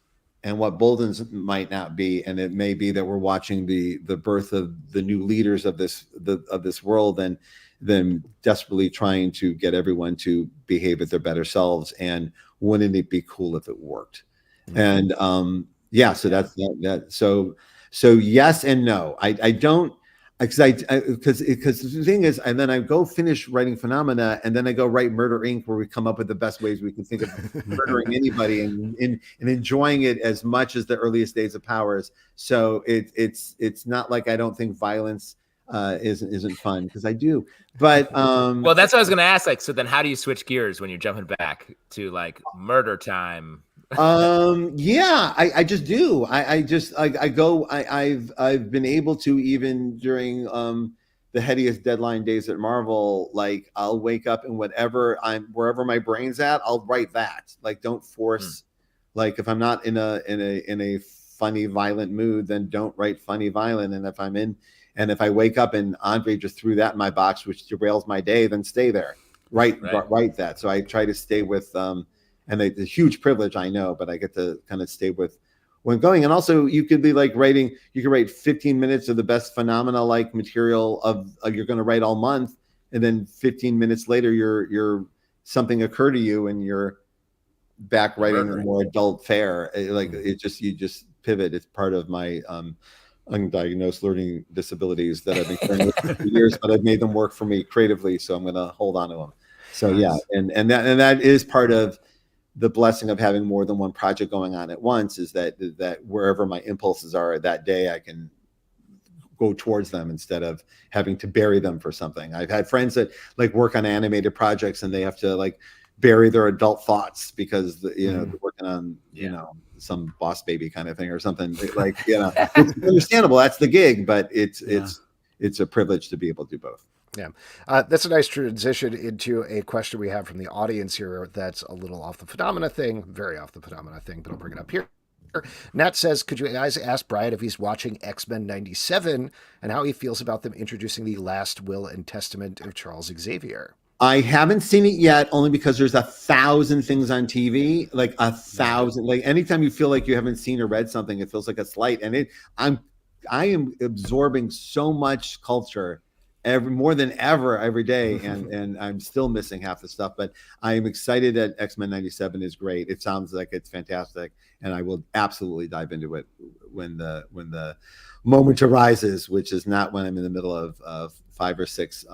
and what Bolden's might not be. And it may be that we're watching the birth of the new leaders of this world, and them desperately trying to get everyone to behave at their better selves. And wouldn't it be cool if it worked? And so that's that. So yes and no. I don't, because the thing is, and then I go finish writing Phenomena, and then I go write Murder Inc., where we come up with the best ways we can think of murdering anybody, and enjoying it as much as the earliest days of Powers. So it's not like I don't think violence isn't fun because I do. But
well, that's what I was going to ask. Like, so then how do you switch gears when you're jumping back to like murder time?
Yeah, I just do. I've been able to, even during the headiest deadline days at Marvel, like I'll wake up and wherever my brain's at, I'll write that. Like, don't force, like if I'm not in a funny, violent mood, then don't write funny, violent. And if I wake up and Andre just threw that in my box, which derails my day, then stay there. Write that. So I try to stay with, and it's a huge privilege, I know, but I get to kind of stay with when going. And also you could be like you could write 15 minutes of the best phenomena like material of you're going to write all month. And then 15 minutes later, you're something occurred to you and you're back writing a more adult fare. You just pivot. It's part of my, undiagnosed learning disabilities that I've been carrying with for years, but I've made them work for me creatively. So I'm going to hold on to them. So yeah. And that is part of the blessing of having more than one project going on at once, is that wherever my impulses are that day, I can go towards them instead of having to bury them for something. I've had friends that like work on animated projects and they have to like bury their adult thoughts because they're working on, some Boss Baby kind of thing or something like, it's understandable. That's the gig, but it's a privilege to be able to do both.
Yeah. That's a nice transition into a question we have from the audience here that's a little off the phenomena thing, very off the phenomena thing, but I'll bring it up here. Nat says, could you guys ask Brian if he's watching X-Men 97 and how he feels about them introducing the last will and testament of Charles Xavier?
I haven't seen it yet, only because there's 1,000 things on TV, like 1,000. Like anytime you feel like you haven't seen or read something, it feels like a slight. And I am absorbing so much culture more than ever every day, and I'm still missing half the stuff. But I am excited that X-Men 97 is great. It sounds like it's fantastic, and I will absolutely dive into it when the moment arises, which is not when I'm in the middle of 5 or 6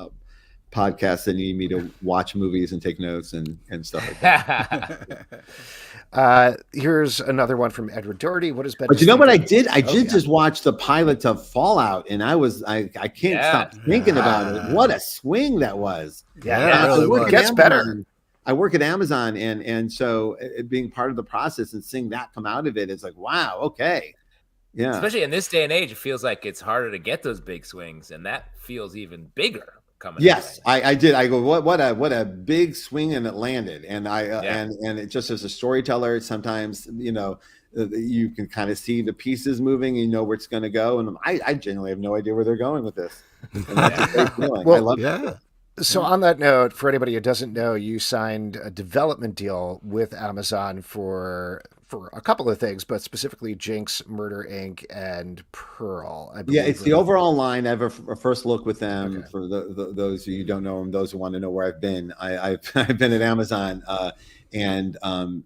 podcasts that need me to watch movies and take notes and stuff like
that. Here's another one from Edward Doherty. What has been?
But you know what I did? I did just watch the pilot of Fallout, and I can't stop thinking about it. What a swing that was!
It gets better.
I work at Amazon, and so being part of the process and seeing that come out of it is like, wow, okay. Yeah.
Especially in this day and age, it feels like it's harder to get those big swings, and that feels even bigger.
Yes, I did. I go, what a big swing, and it landed. And and it just as a storyteller, sometimes you can kind of see the pieces moving, you know where it's going to go, and I genuinely have no idea where they're going with this. And that's a great feeling.
Well,
I love it.
So on that note, for anybody who doesn't know, you signed a development deal with Amazon for a couple of things, but specifically Jinx, Murder Inc., and Pearl. I believe.
Yeah, it's the overall line. I have a first look with them. Okay. For those of you who don't know them, those who want to know where I've been. I've been at Amazon, and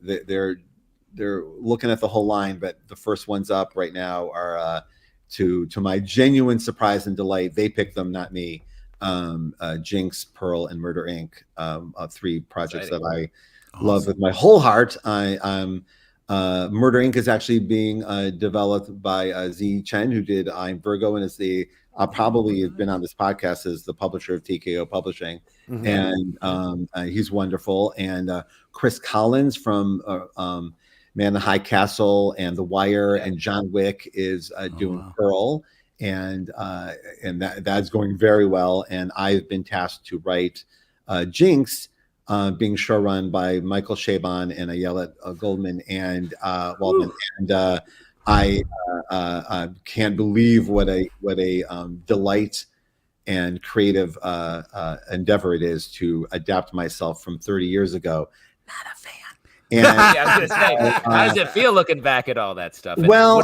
they're looking at the whole line, but the first ones up right now are to my genuine surprise and delight. They picked them, not me. Jinx, Pearl, and Murder Inc. 3 projects that I love with my whole heart. Murder Inc. is actually being developed by Z Chen, who did I'm Virgo, and is probably has been on this podcast as the publisher of TKO Publishing. And he's wonderful. And Chris Collins from Man in the High Castle and The Wire and John Wick is doing Pearl. And that's going very well. And I've been tasked to write Jinx, being showrun by Michael Chabon and Ayelet Goldman and Waldman. And I can't believe what a delight and creative endeavor it is to adapt myself from 30 years ago. Not a fan. And
I was gonna say, how does it feel looking back at all that stuff? And
well,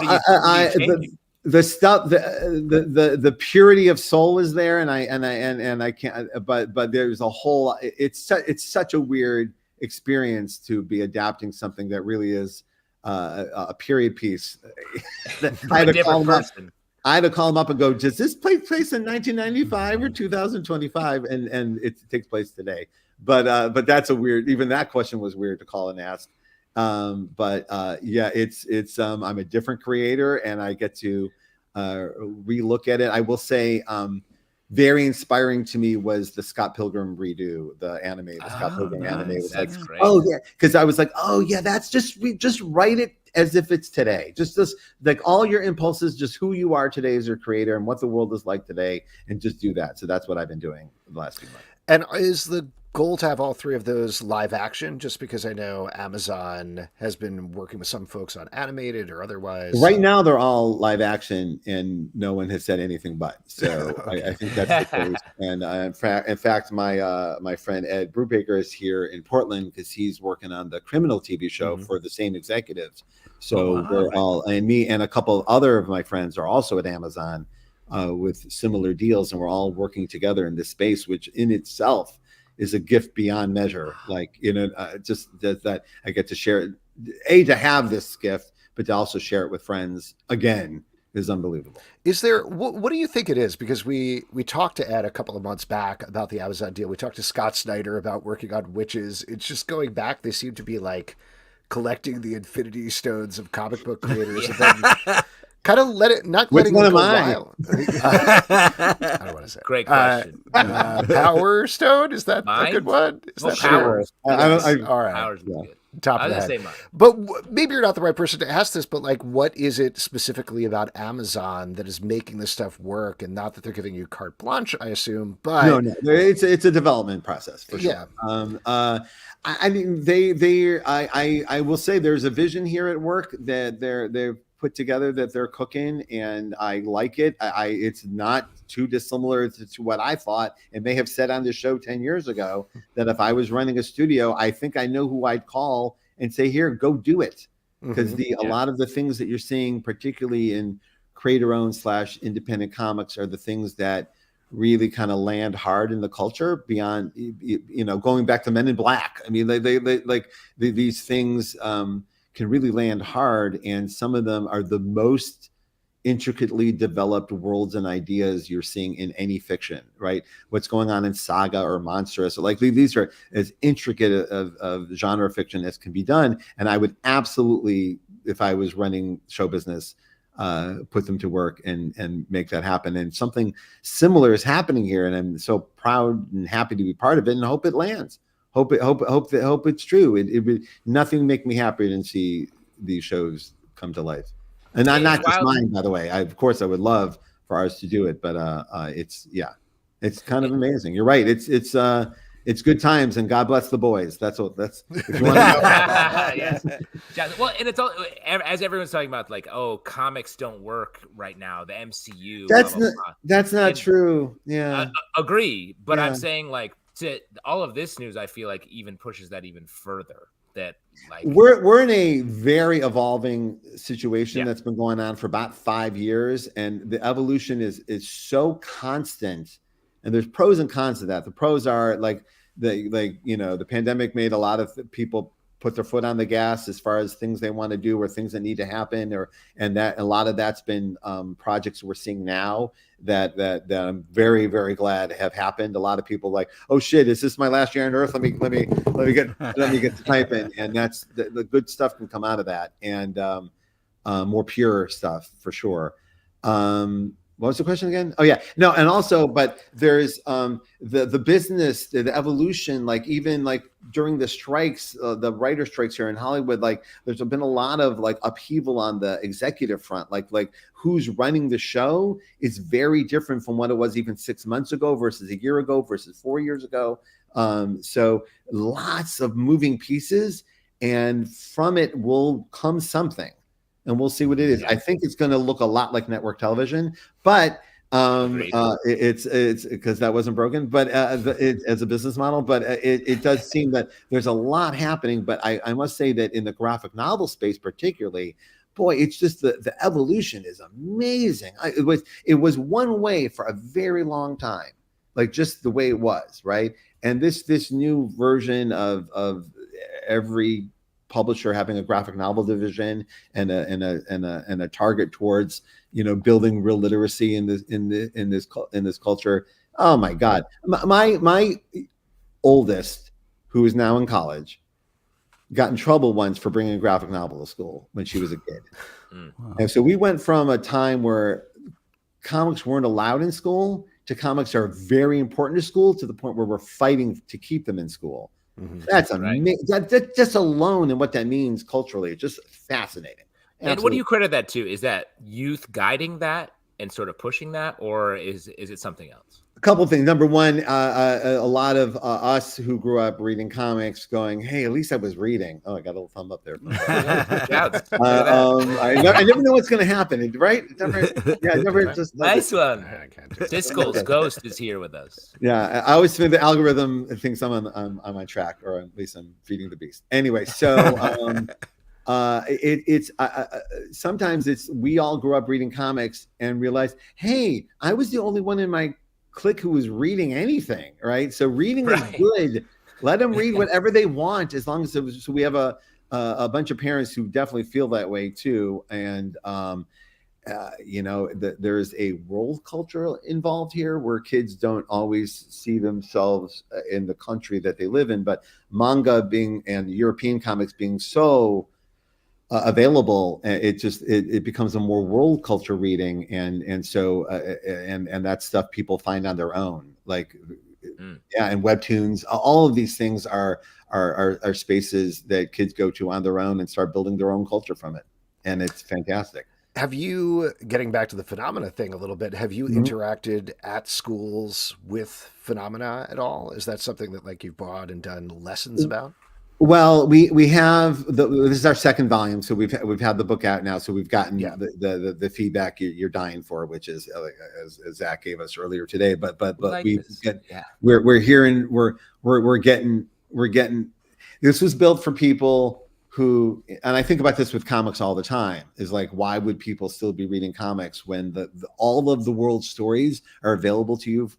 the stuff, the purity of soul is there, and I can't. But there's a whole. It's such a weird experience to be adapting something that really is a period piece. I had to call him up and go, does this take place in 1995 or 2025? And it takes place today. But that's a weird. Even that question was weird to call and ask. Yeah, it's I'm a different creator, and I get to relook at it. I will say, very inspiring to me was the Scott Pilgrim redo, the anime. The Scott Pilgrim anime was like,
That's great.
oh yeah, because I was like, oh yeah, that's just write it as if it's today. Just like all your impulses, just who you are today as your creator and what the world is like today, and just do that. So that's what I've been doing the last few months.
And is the goal to have all three of those live action? Just because I know Amazon has been working with some folks on animated or otherwise.
Right now, they're all live action, and no one has said anything but. So okay. I think that's the case. And in fact, my friend Ed Brubaker is here in Portland because he's working on the Criminal TV show for the same executives. So we're all, and me and a couple other of my friends are also at Amazon with similar deals, and we're all working together in this space, which in itself is a gift beyond measure. Like, just that I get to share it, to have this gift, but to also share it with friends again is unbelievable.
Is there, what do you think it is? Because we talked to Ed a couple of months back about the Amazon deal. We talked to Scott Snyder about working on Witches. It's just going back. They seem to be like collecting the Infinity Stones of comic book creators and then kind of not letting them go wild. I don't want to say.
Great question.
Power Stone, is that a good one? Is that
Power?
Yes. All right.
Power's good.
Top of the head. But maybe you're not the right person to ask this, but like, what is it specifically about Amazon that is making this stuff work? And not that they're giving you carte blanche, I assume, but
no, it's a development process for sure.
Yeah.
I mean, I will say there's a vision here at work that they've put together that they're cooking, and I like it. It's not too dissimilar to what I thought and may have said on the show 10 years ago, that if I was running a studio, I think I know who I'd call and say, here, go do it. Because a lot of the things that you're seeing, particularly in creator-owned / independent comics, are the things that really kind of land hard in the culture beyond, going back to Men in Black. I mean, these things can really land hard, and some of them are the most intricately developed worlds and ideas you're seeing in any fiction, right? What's going on in Saga or Monstrous, like these are as intricate of genre fiction as can be done. And I would absolutely, if I was running show business, put them to work and make that happen. And something similar is happening here, and I'm so proud and happy to be part of it, and hope it lands. Hope it's true. It would nothing make me happier than see these shows come to life, and not just mine, by the way. Of course I would love for ours to do it, but it's kind of amazing. You're right. It's good times, and God bless the boys. That's if you want to know.
Yes. Well, and it's all, as everyone's talking about, like, oh, comics don't work right now. The MCU.
That's not true. Yeah.
Agree, but I'm saying, like, to all of this news, I feel like even pushes that even further. That like
we're in a very evolving situation that's been going on for about 5 years, and the evolution is so constant. And there's pros and cons to that. The pros are the pandemic made a lot of people put their foot on the gas as far as things they want to do or things that need to happen, and that a lot of that's been projects we're seeing now that I'm very, very glad have happened. A lot of people like, oh shit, is this my last year on Earth? Let me get to typing, and that's the good stuff can come out of that, and more pure stuff for sure. What was the question again? Oh yeah, no, and also, but there's the business, the evolution, like even like during the strikes, the writer strikes here in Hollywood, like there's been a lot of like upheaval on the executive front, like who's running the show is very different from what it was even 6 months ago versus a year ago versus 4 years ago. So lots of moving pieces, and from it will come something. And we'll see what it is. I think it's going to look a lot like network television, but it's because that wasn't broken. But as a business model, but it does seem that there's a lot happening. But I must say that in the graphic novel space, particularly, boy, it's just the evolution is amazing. It was one way for a very long time, like just the way it was, right? And this new version of every publisher having a graphic novel division and a target towards building real literacy in this culture. Oh my God, my oldest, who is now in college, got in trouble once for bringing a graphic novel to school when she was a kid. Wow. And so we went from a time where comics weren't allowed in school to comics are very important to school, to the point where we're fighting to keep them in school. That's amazing. That just alone, and what that means culturally, it's just fascinating.
Absolutely. And what do you credit that to? Is that youth guiding that and sort of pushing that, or is it something else?
A couple of things. Number one, a lot of us who grew up reading comics going, hey, at least I was reading. Oh, I got a little thumb up there. I never know what's going to happen, right? Never just
nice one. Disco's Ghost is here with us.
Yeah, I always think the algorithm thinks I'm on my track, or at least I'm feeding the beast. Anyway, so sometimes it's we all grew up reading comics and realized, hey, I was the only one in my clique who was reading anything, right? So reading is good. Let them read whatever they want, as long as it was. So we have a bunch of parents who definitely feel that way too, and there's a world culture involved here where kids don't always see themselves in the country that they live in, but manga and European comics being so available, it becomes a more world culture reading, and so that's stuff people find on their own, and webtoons. All of these things are spaces that kids go to on their own and start building their own culture from it, and it's fantastic.
Have you, getting back to the Phenomena thing a little bit, have you interacted at schools with Phenomena at all? Is that something that you've brought and done lessons about?
Well, we have this is our second volume, so we've had the book out now, so we've gotten the feedback you're dying for, which is as Zach gave us earlier today. But we're hearing we're getting this was built for people who, and I think about this with comics all the time, is why would people still be reading comics when all of the world's stories are available to you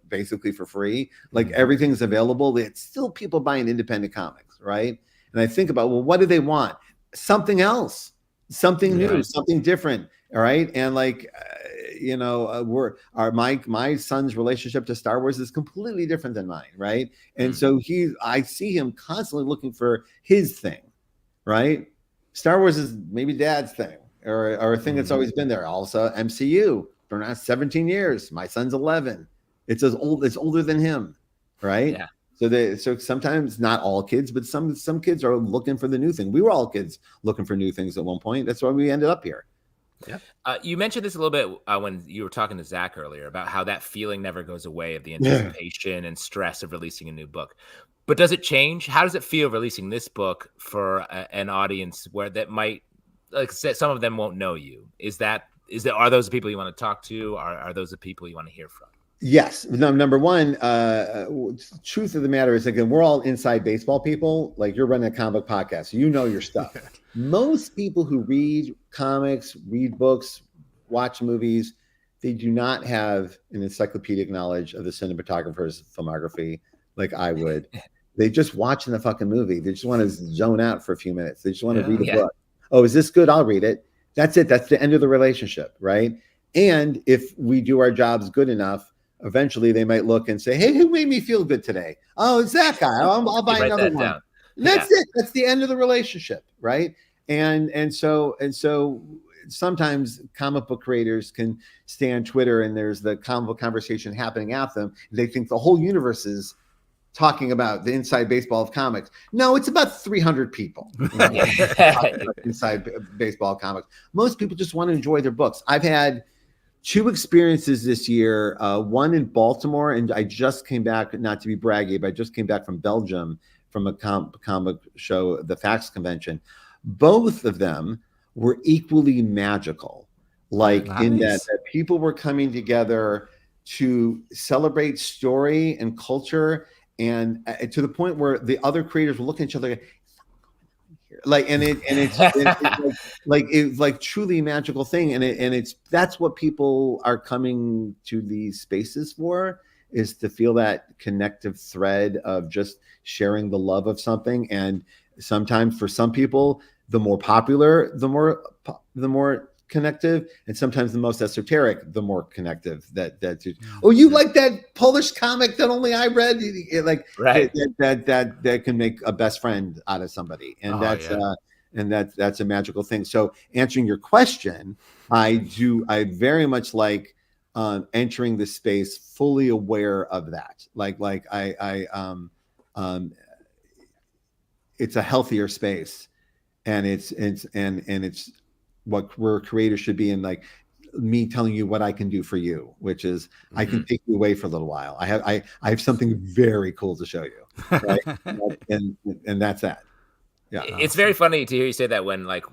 basically for free? Everything's available. It's still people buying independent comics, right? And I think about, well, what do they want? Something else, something new, something different. All right. And my son's relationship to Star Wars is completely different than mine, right? And so I see him constantly looking for his thing. Right, Star Wars is maybe dad's thing, or a thing that's always been there. Also, MCU for now 17 years. My son's 11. It's older than him, right? Yeah. So sometimes, not all kids, but some kids are looking for the new thing. We were all kids looking for new things at one point. That's why we ended up here.
Yeah. You mentioned this a little bit when you were talking to Zach earlier about how that feeling never goes away of the anticipation and stress of releasing a new book. But does it change? How does it feel releasing this book for an audience that might, some of them won't know you? Are those the people you want to talk to? Are those the people you want to hear from?
Yes. Number one, truth of the matter is, again, we're all inside baseball people. You're running a comic podcast, so you know your stuff. Most people who read comics, read books, watch movies, they do not have an encyclopedic knowledge of the cinematographer's filmography like I would. They just watching the fucking movie. They just want to zone out for a few minutes. They just want to read a book. Oh, is this good? I'll read it. That's it. That's the end of the relationship, right? And if we do our jobs good enough, eventually they might look and say, hey, who made me feel good today? Oh, it's that guy. I'll buy another one. Down. That's it. That's the end of the relationship, right? And so sometimes comic book creators can stay on Twitter and there's the comic book conversation happening at them. They think the whole universe is talking about the inside baseball of comics. No, it's about 300 people inside baseball comics. Most people just want to enjoy their books. I've had 2 experiences this year, one in Baltimore, and I just came back, not to be braggy, but I just came back from Belgium from a comic show, the Fax Convention. Both of them were equally magical, in that people were coming together to celebrate story and culture, and to the point where the other creators were looking at each other it's truly a magical thing, and that's what people are coming to these spaces for, is to feel that connective thread of just sharing the love of something. And sometimes for some people, the more popular, the more connective, and sometimes the most esoteric, the more connective. You like that Polish comic that only I read? That can make a best friend out of somebody, and that's a magical thing. So answering your question, I very much like entering the space fully aware of that. It's a healthier space, and it's what where creators should be in, like me telling you what I can do for you, which is I can take you away for a little while. I have something very cool to show you, right? and that's that. Yeah,
it's very funny to hear you say that when like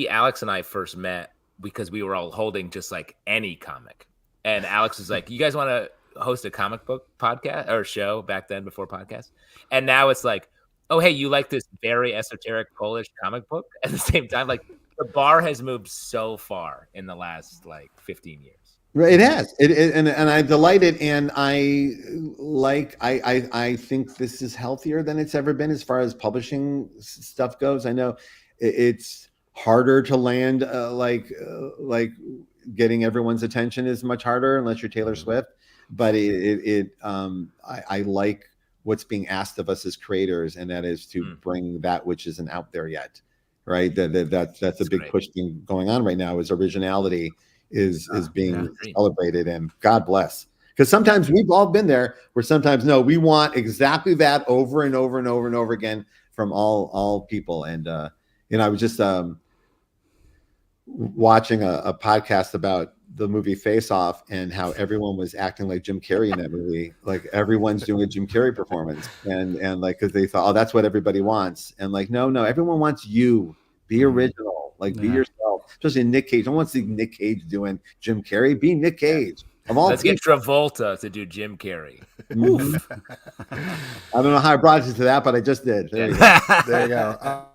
Alex and I first met because we were all holding just like any comic, and Alex was like, "You guys want to host a comic book podcast or show?" Back then, before podcast, and now it's like, "Oh, hey, you like this very esoteric Polish comic book?" At the same time, like the bar has moved so far in the last like 15 years.
It has. And I'm delighted, and I think this is healthier than it's ever been as far as publishing stuff goes. I know it's harder to land, like getting everyone's attention is much harder unless you're Taylor Swift. But I like what's being asked of us as creators, and that is to bring that which isn't out there yet, right? That's a big push thing going on right now. Is originality is being celebrated, and God bless. Because sometimes we've all been there where sometimes we want exactly that over and over and over and over again from all people. And I was just watching a podcast about the movie Face Off and how everyone was acting like Jim Carrey in that movie. Like everyone's doing a Jim Carrey performance, and like because they thought, oh, that's what everybody wants, and like no, everyone wants you. Be original, be yourself. Especially Nick Cage. I don't want to see Nick Cage doing Jim Carrey. Be Nick Cage.
Let's get Travolta to do Jim Carrey.
Oof. I don't know how I brought you to that, but I just did. There you go.
There you go.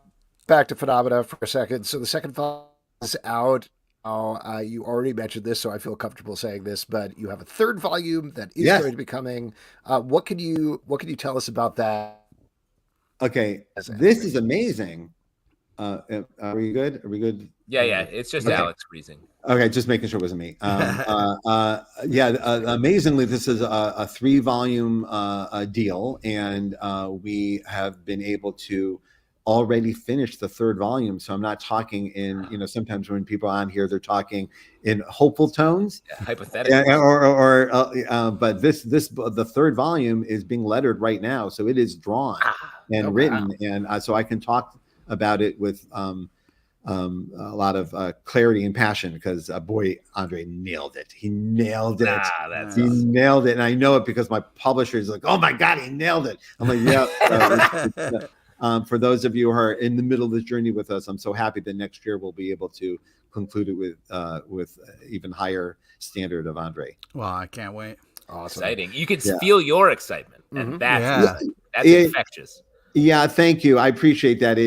Back to Phenomena for a second. So the second volume is out. You already mentioned this, so I feel comfortable saying this, but you have a third volume that is going to be coming. What can you tell us about that?
Okay, this is amazing. Are we good? Are we good?
Yeah. It's just Alex freezing.
Okay, just making sure it wasn't me. Amazingly, this is a 3-volume deal, and we have been able to already finish the third volume. So I'm not talking in, sometimes when people are on here, they're talking in hopeful tones,
hypothetically,
but the third volume is being lettered right now, so it is drawn and written, and so I can talk about it with a lot of clarity and passion because boy, Andre nailed it. He nailed it. Nailed it, and I know it because my publisher is like, "Oh my God, he nailed it." I'm like, "Yeah." For those of you who are in the middle of this journey with us, I'm so happy that next year we'll be able to conclude it with even higher standard of Andre.
Well, I can't wait.
Awesome. Exciting. You can feel your excitement, and that's infectious.
Yeah, thank you. I appreciate that.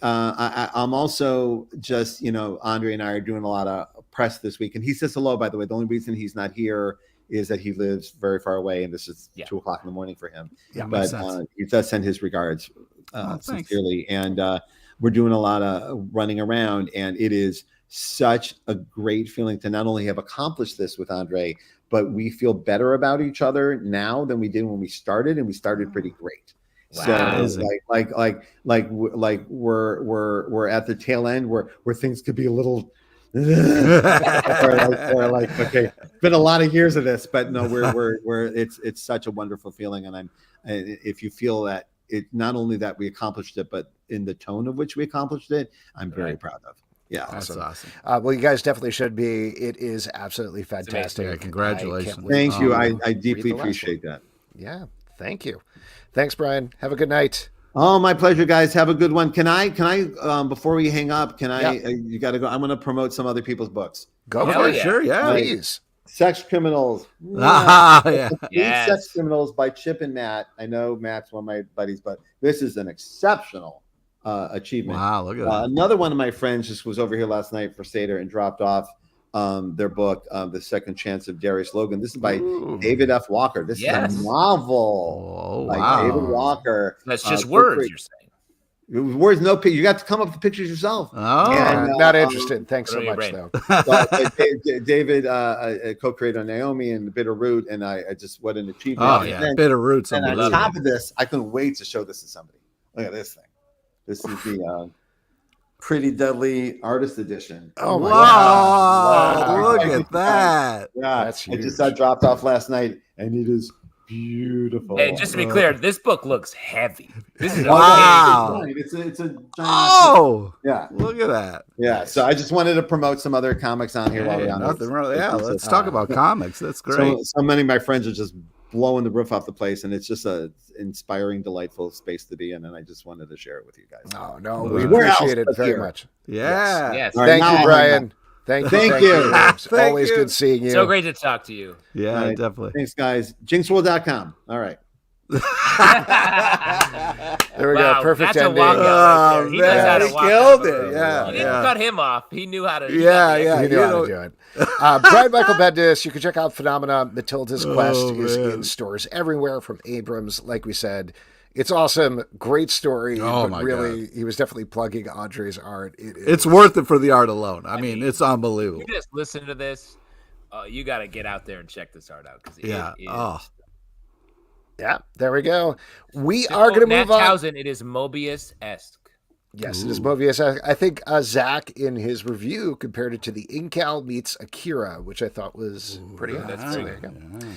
I'm also just, Andre and I are doing a lot of press this week, and he says hello, by the way. The only reason he's not here is that he lives very far away, and this is 2:00 in the morning for him. Yeah, but he does send his regards sincerely, and we're doing a lot of running around, and it is such a great feeling to not only have accomplished this with Andre, but we feel better about each other now than we did when we started, and we started pretty great. Wow. So like we're at the tail end where things could be a little or like okay, it's been a lot of years of this, but no, we're it's such a wonderful feeling, and if you feel that it not only that we accomplished it, but in the tone of which we accomplished it, I'm very proud of. Yeah,
that's awesome.
Well, you guys definitely should be. It is absolutely fantastic.
Yeah, congratulations.
Thank you. I deeply appreciate that.
Yeah, thank you. Thanks, Brian. Have a good night.
Oh, my pleasure, guys. Have a good one. Can I before we hang up, you got to go. I'm going to promote some other people's books.
Go for it.
Sure. Yeah.
Please.
Sex Criminals.
Yeah.
Sex Criminals by Chip and Matt. I know Matt's one of my buddies, but this is an exceptional achievement.
Wow, look at that.
Another one of my friends just was over here last night for Seder and dropped off their book, The Second Chance of Darius Logan. This is by David F. Walker. This is a novel by David Walker.
That's just words you're saying.
Words, no picture. You got to come up with the pictures yourself.
Not interested. Thanks so much, though.
David co-created on Naomi and Bitter Root, and I just what an achievement.
Oh yeah, Bitter Root.
And on top of this, I couldn't wait to show this to somebody. Look at this thing. This is the Pretty Deadly Artist Edition.
Oh my
Wow,
God.
look
Wow.
at that.
Yeah,
That's
it just
huge.
got dropped off last night, and it is beautiful.
Hey, just to be clear, this book looks heavy. This is
Wow.
It's a giant.
Oh,
Yeah,
look at that.
yeah. So I just wanted to promote some other comics on here while
Hey,
we're on
nothing
it.
wrong. Yeah,
It's
let's
just,
talk about comics. That's great.
So many of my friends are just blowing the roof off the place, and it's just a inspiring, delightful space to be in. And I I just wanted to share it with you guys.
Oh, no, we
Where else
appreciate it
but
very
here?
much.
Yeah.
Yes.
All right,
Thank
now
you,
I'll
Brian. Thank you.
Thank you.
It's
Thank
always
you.
good seeing you.
So great to talk to you.
Yeah,
All right.
definitely.
Thanks, guys. Jinxworld.com. All right.
There we
Wow,
go. Perfect
that's a
ending.
walkout right there. He knows how to
he
walk
killed
that
it.
book.
Yeah,
You didn't
yeah.
cut him off. He knew how to. he
Yeah,
got the
yeah.
He
extra-
knew
you
how
know-
to do it. Brian Michael Bendis, you can check out Phenomena. Matilda's Quest is
man.
in stores everywhere from Abrams. Like we said, it's awesome. Great story.
Oh,
but
my
really, he was definitely plugging Andre's art. It is.
It's worth it for the art alone. I mean, it's unbelievable.
You just listen to this. You got to get out there and check this art out because
Yeah.
it is.
Oh,
Yeah, there we go. We are going to move on.
Townsend, it is Mobius-esque.
Yes, it is Mobius. I think Zach, in his review, compared it to the Incal meets Akira, which I thought was pretty good.
that's
So
pretty
there you go.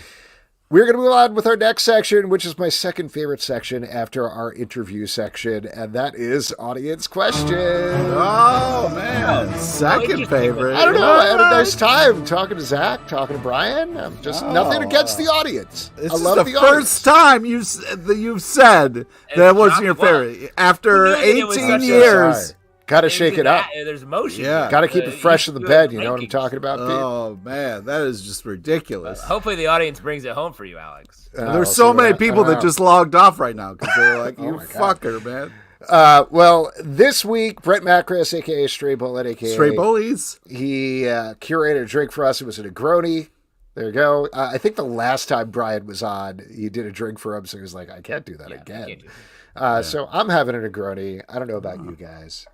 We're going to move on with our next section, which is my second favorite section after our interview section, and that is audience questions.
Oh man, second favorite.
I don't know. I had a nice time talking to Zach, talking to Brian. I'm just nothing against the audience.
This
I
is
love
the
the
first time you've said that wasn't your favorite after
We knew that it was
18
such a-
years.
Got to shake it up.
There's motion.
Yeah.
Got to keep it fresh in the
you
bed.
have
You know what I'm
rankings.
talking about, Pete?
Oh man, that is just ridiculous.
Hopefully the audience brings it home for you, Alex.
There's so many people that just loed off right now because they're like, "You
my God.
fucker, man."
Well, this week, Brett Macris, a.k.a. Stray Bullet, a.k.a.
Stray bullies.
He curated a drink for us. It was a Negroni. There you go. I think the last time Brian was on, he did a drink for him, so he was like, I can't do that again.
Can't do that.
So I'm having a Negroni. I don't know about you guys.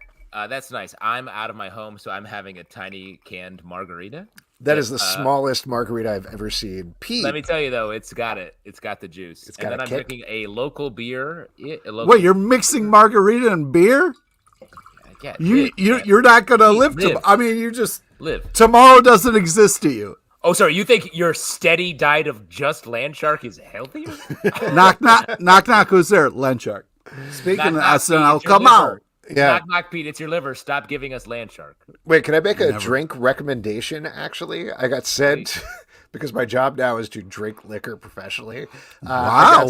That's nice. I'm out of my home, so I'm having a tiny canned margarita.
That is the smallest margarita I've ever seen. Pete.
Let me tell you though, it's got it. It's got the juice.
It's
and
got
then
a
I'm
kick.
drinking a local beer.
Wait, you're mixing margarita and beer?
Yeah,
You're not gonna live
live.
I mean, you just
live.
tomorrow doesn't exist to you.
Oh, sorry. You think your steady diet of just land shark is healthier?
knock knock. Who's there? Land shark. Speaking of
Knock, knock,
SNL,
Pete, it's your
come out.
liver.
Yeah.
Knock, knock, Pete. It's your liver. Stop giving us land shark.
Wait, can I make a drink recommendation, actually? I got sent, because my job now is to drink liquor professionally.
Wow,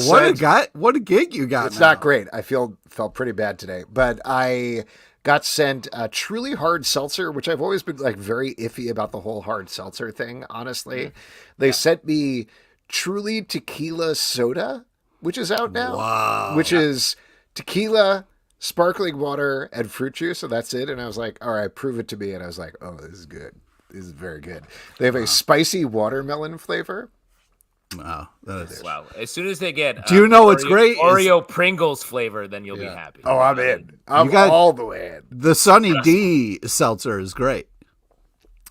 what a gig you got.
It's
now.
not great. I felt pretty bad today, but I got sent a truly hard seltzer, which I've always been like very iffy about the whole hard seltzer thing. Honestly, they sent me truly tequila soda, which is out now.
Wow.
Which is tequila, sparkling water, and fruit juice. So that's it. And I was like, all right, prove it to me. And I was like, oh, this is good. This is very good. They have a spicy watermelon flavor.
Wow, that is.
Wow. As soon as they get
Do you know what's great?
Oreo Pringles flavor, then you'll be happy.
Oh, I'm in. I'm
got-
all the way in.
The Sunny D seltzer is great.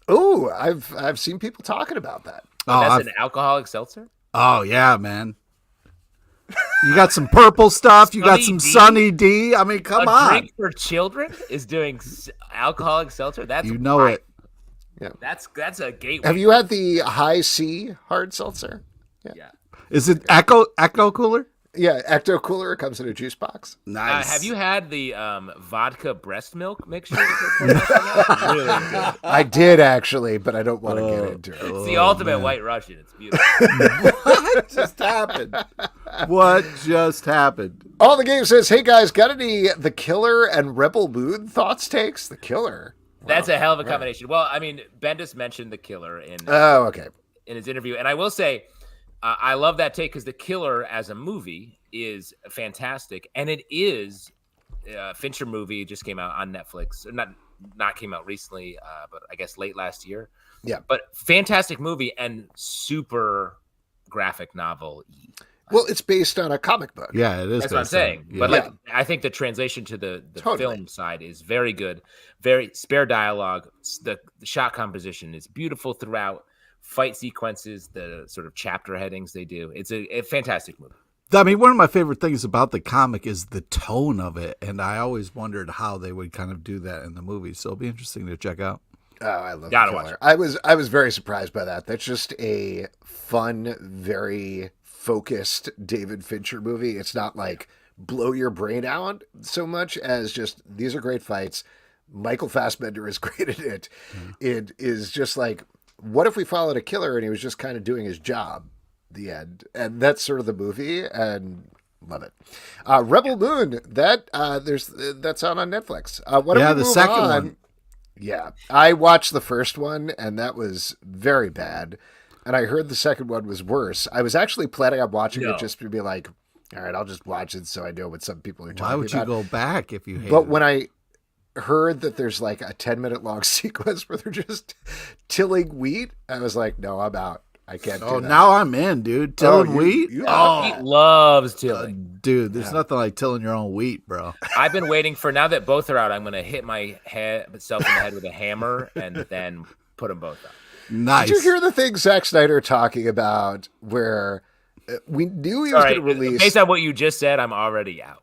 Oh, I've seen people talking about that.
Oh,
That's an alcoholic seltzer?
oh yeah, man. You got some purple stuff. You got some
Sunny
Sunny D. I mean, come
a
on.
drink for children is doing alcoholic seltzer? That's
You know
right.
it.
That's a gateway.
Have you had the high C hard seltzer?
Yeah.
Is it Echo Cooler?
Yeah, Ecto Cooler. It comes in a juice box.
Nice.
Have you had the vodka breast milk mixture? Really good.
I did actually, but I don't want to get into it.
It's the ultimate White Russian. It's beautiful.
What just happened? What just happened?
All the game says, hey guys, got any The Killer and Rebel Moon thoughts takes? The Killer.
That's a hell of a combination. Well, I mean, Bendis mentioned the Killer in
Oh, okay.
his interview, and I will say, I love that take because the Killer as a movie is fantastic, and it is a Fincher movie. Just came out on Netflix. Not came out recently, but I guess late last year.
Yeah.
But fantastic movie and super graphic novel.
Well, it's based on a comic book.
Yeah, it is.
That's what I'm
based on-
saying.
yeah.
But like, I think the translation to the
Totally.
film side is very good. Very spare dialogue. The shot composition is beautiful throughout. Fight sequences, the sort of chapter headings they do. It's a fantastic movie.
I mean, one of my favorite things about the comic is the tone of it, and I always wondered how they would kind of do that in the movie. So it'll be interesting to check out.
Oh, I love
Gotta
the
watch
trailer. I was very surprised by that. That's just a fun, very focused David Fincher movie. It's not like blow your brain out so much as just these are great fights. Michael Fassbender is great at it. It is just like, what if we followed a killer and he was just kind of doing his job? The end, and that's sort of the movie, and love it. Rebel Moon, that's out on Netflix.
The second one.
Yeah, I watched the first one, and that was very bad. And I heard the second one was worse. I was actually planning on watching it just to be like, all right, I'll just watch it so I know what some people are talking about.
Why would you go back if you hate it?
But when I heard that there's like a 10-minute long sequence where they're just tilling wheat, I was like, no, I'm out. I can't do that.
Now I'm in, dude. Tilling wheat?
He loves tilling.
Dude, there's nothing like tilling your own wheat, bro.
I've been waiting for, now that both are out, I'm going to hit myself in the head with a hammer and then put them both out.
Nice.
Did you hear the thing Zack Snyder talking about where we knew he was going to release...
Based on what you just said, I'm already out.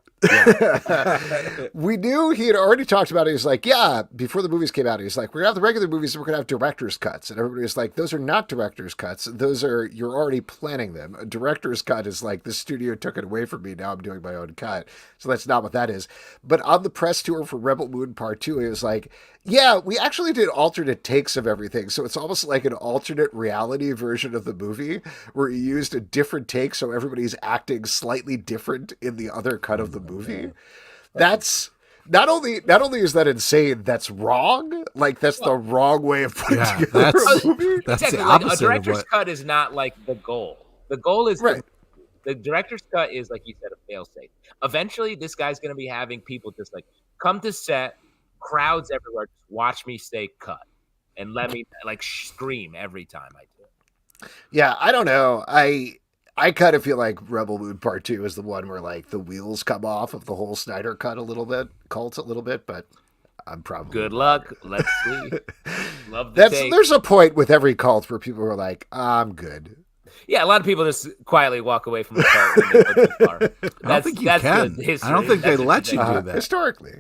We knew he had already talked about it. He's like, yeah, before the movies came out, he's like, we're gonna have the regular movies and we're gonna have director's cuts. And everybody was like, those are not director's cuts. Those are, you're already planning them. A director's cut is like, the studio took it away from me. Now I'm doing my own cut. So that's not what that is. But on the press tour for Rebel Moon Part 2, he was like, yeah, we actually did alternate takes of everything. So it's almost like an alternate reality version of the movie where he used a different take. So everybody's acting slightly different in the other cut of the movie. That's not only is that insane, that's wrong. Like that's the wrong way of putting together a movie.
That's
exactly,
the opposite.
A director's cut is not like the goal. The goal is
right.
The director's cut is, like you said, a fail-safe. Eventually, this guy's going to be having people just like come to set, crowds everywhere, just watch me stay cut, and let me like scream every time I do it.
Yeah, I don't know. I kind of feel like Rebel Moon Part 2 is the one where like the wheels come off of the whole Snyder cut a little bit, but I'm probably
good luck. Let's see. Love the take.
There's a point with every cult where people are like, I'm good.
Yeah, a lot of people just quietly walk away from the cult when they go too far.
I don't think you can. I don't think they let you do that.
Historically.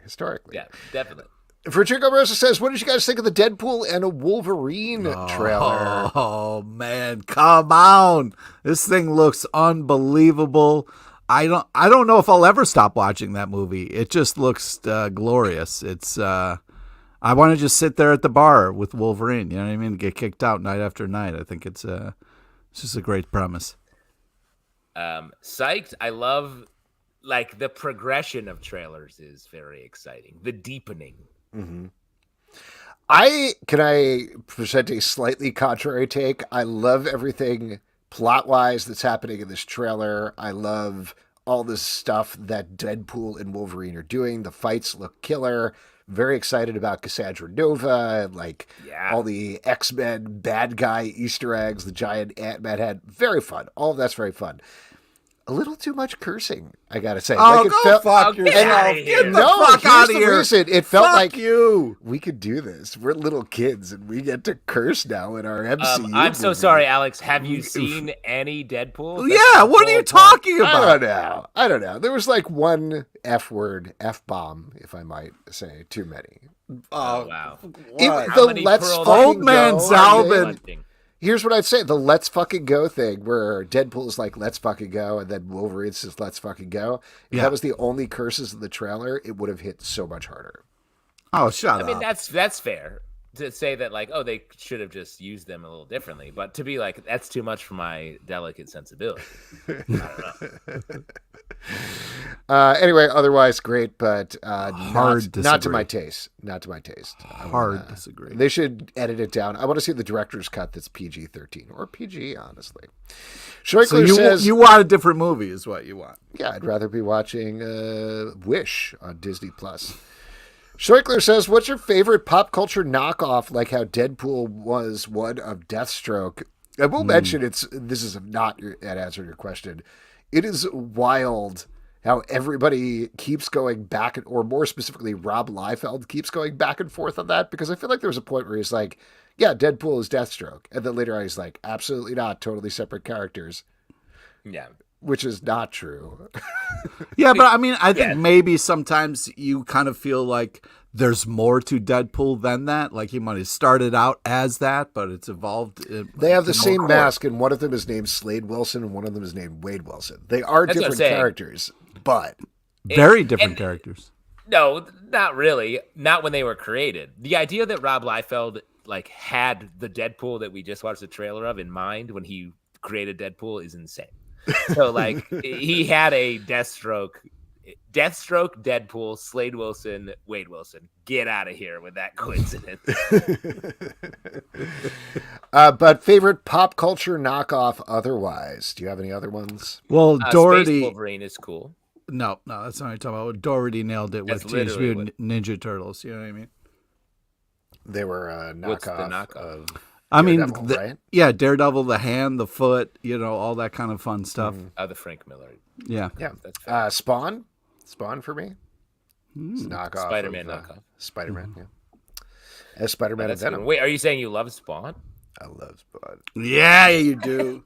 Yeah, definitely.
Virginia Rosa says, what did you guys think of the Deadpool and a Wolverine trailer?
Oh, man. Come on. This thing looks unbelievable. I don't know if I'll ever stop watching that movie. It just looks glorious. It's I want to just sit there at the bar with Wolverine. You know what I mean? Get kicked out night after night. I think it's just a great premise.
Psyched. I love like the progression of trailers is very exciting. The deepening.
Mm-hmm. Can I present a slightly contrary take? I love everything plot-wise that's happening in this trailer. I love all this stuff that Deadpool and Wolverine are doing. The fights look killer. Very excited about Cassandra Nova and all the X-Men bad guy Easter eggs, the giant Ant-Man head. Very fun. All of that's very fun. A little too much cursing, I gotta say.
Oh, fuck yourself. Get the fuck out of here.
It felt like
you.
We could do this. We're little kids and we get to curse now in our MCU.
I'm so sorry, Alex. Have you seen any Deadpool?
Yeah, what are you talking about?
I don't know. There was like one F-word, F-bomb, if I might say, too many.
Oh, wow.
Old man Zalvin.
Here's what I'd say. The let's fucking go thing where Deadpool is like, let's fucking go. And then Wolverine says, let's fucking go. If that was the only curses in the trailer, it would have hit so much harder.
Oh, shut up.
I mean, that's fair to say that like, oh, they should have just used them a little differently. But to be like, that's too much for my delicate sensibility. I don't know.
Anyway, otherwise great, but not to my taste.
Hard disagree.
They should edit it down. I want to see the director's cut that's PG-13 or PG, honestly.
So you want a different movie is what you want.
Yeah, I'd rather be watching Wish on Disney+. Schreikler says, what's your favorite pop culture knockoff like how Deadpool was one of Deathstroke? I will mention this is not an answer to your question. It is wild how everybody keeps going back, or more specifically, Rob Liefeld keeps going back and forth on that, because I feel like there was a point where he's like, yeah, Deadpool is Deathstroke. And then later on he's like, absolutely not, totally separate characters.
Yeah.
which is not true.
Yeah, but I mean, I think maybe sometimes you kind of feel like there's more to Deadpool than that. Like he might have started out as that, but it's evolved.
They have the same mask, and one of them is named Slade Wilson, and one of them is named Wade Wilson. They are different characters, but
very different characters.
No, not really. Not when they were created. The idea that Rob Liefeld like had the Deadpool that we just watched the trailer of in mind when he created Deadpool is insane. So like he had a Deathstroke, Deadpool, Slade Wilson, Wade Wilson. Get out of here with that coincidence.
But favorite pop culture knockoff otherwise? Do you have any other ones?
Well, Doherty.
Space Wolverine is cool.
No, that's not what I'm talking about. Doherty nailed it with Teenage Mutant Ninja Turtles. You know what I mean?
They were a knockoff of Daredevil, right?
Yeah, Daredevil, the hand, the foot, all that kind of fun stuff.
The Frank Miller.
Yeah.
That's
Spawn for me. Knockoff.
Spider-Man knockoff.
Spider-Man, yeah. As Spider-Man and Venom.
Wait, are you saying you love Spawn?
I love Spawn.
Yeah, you do.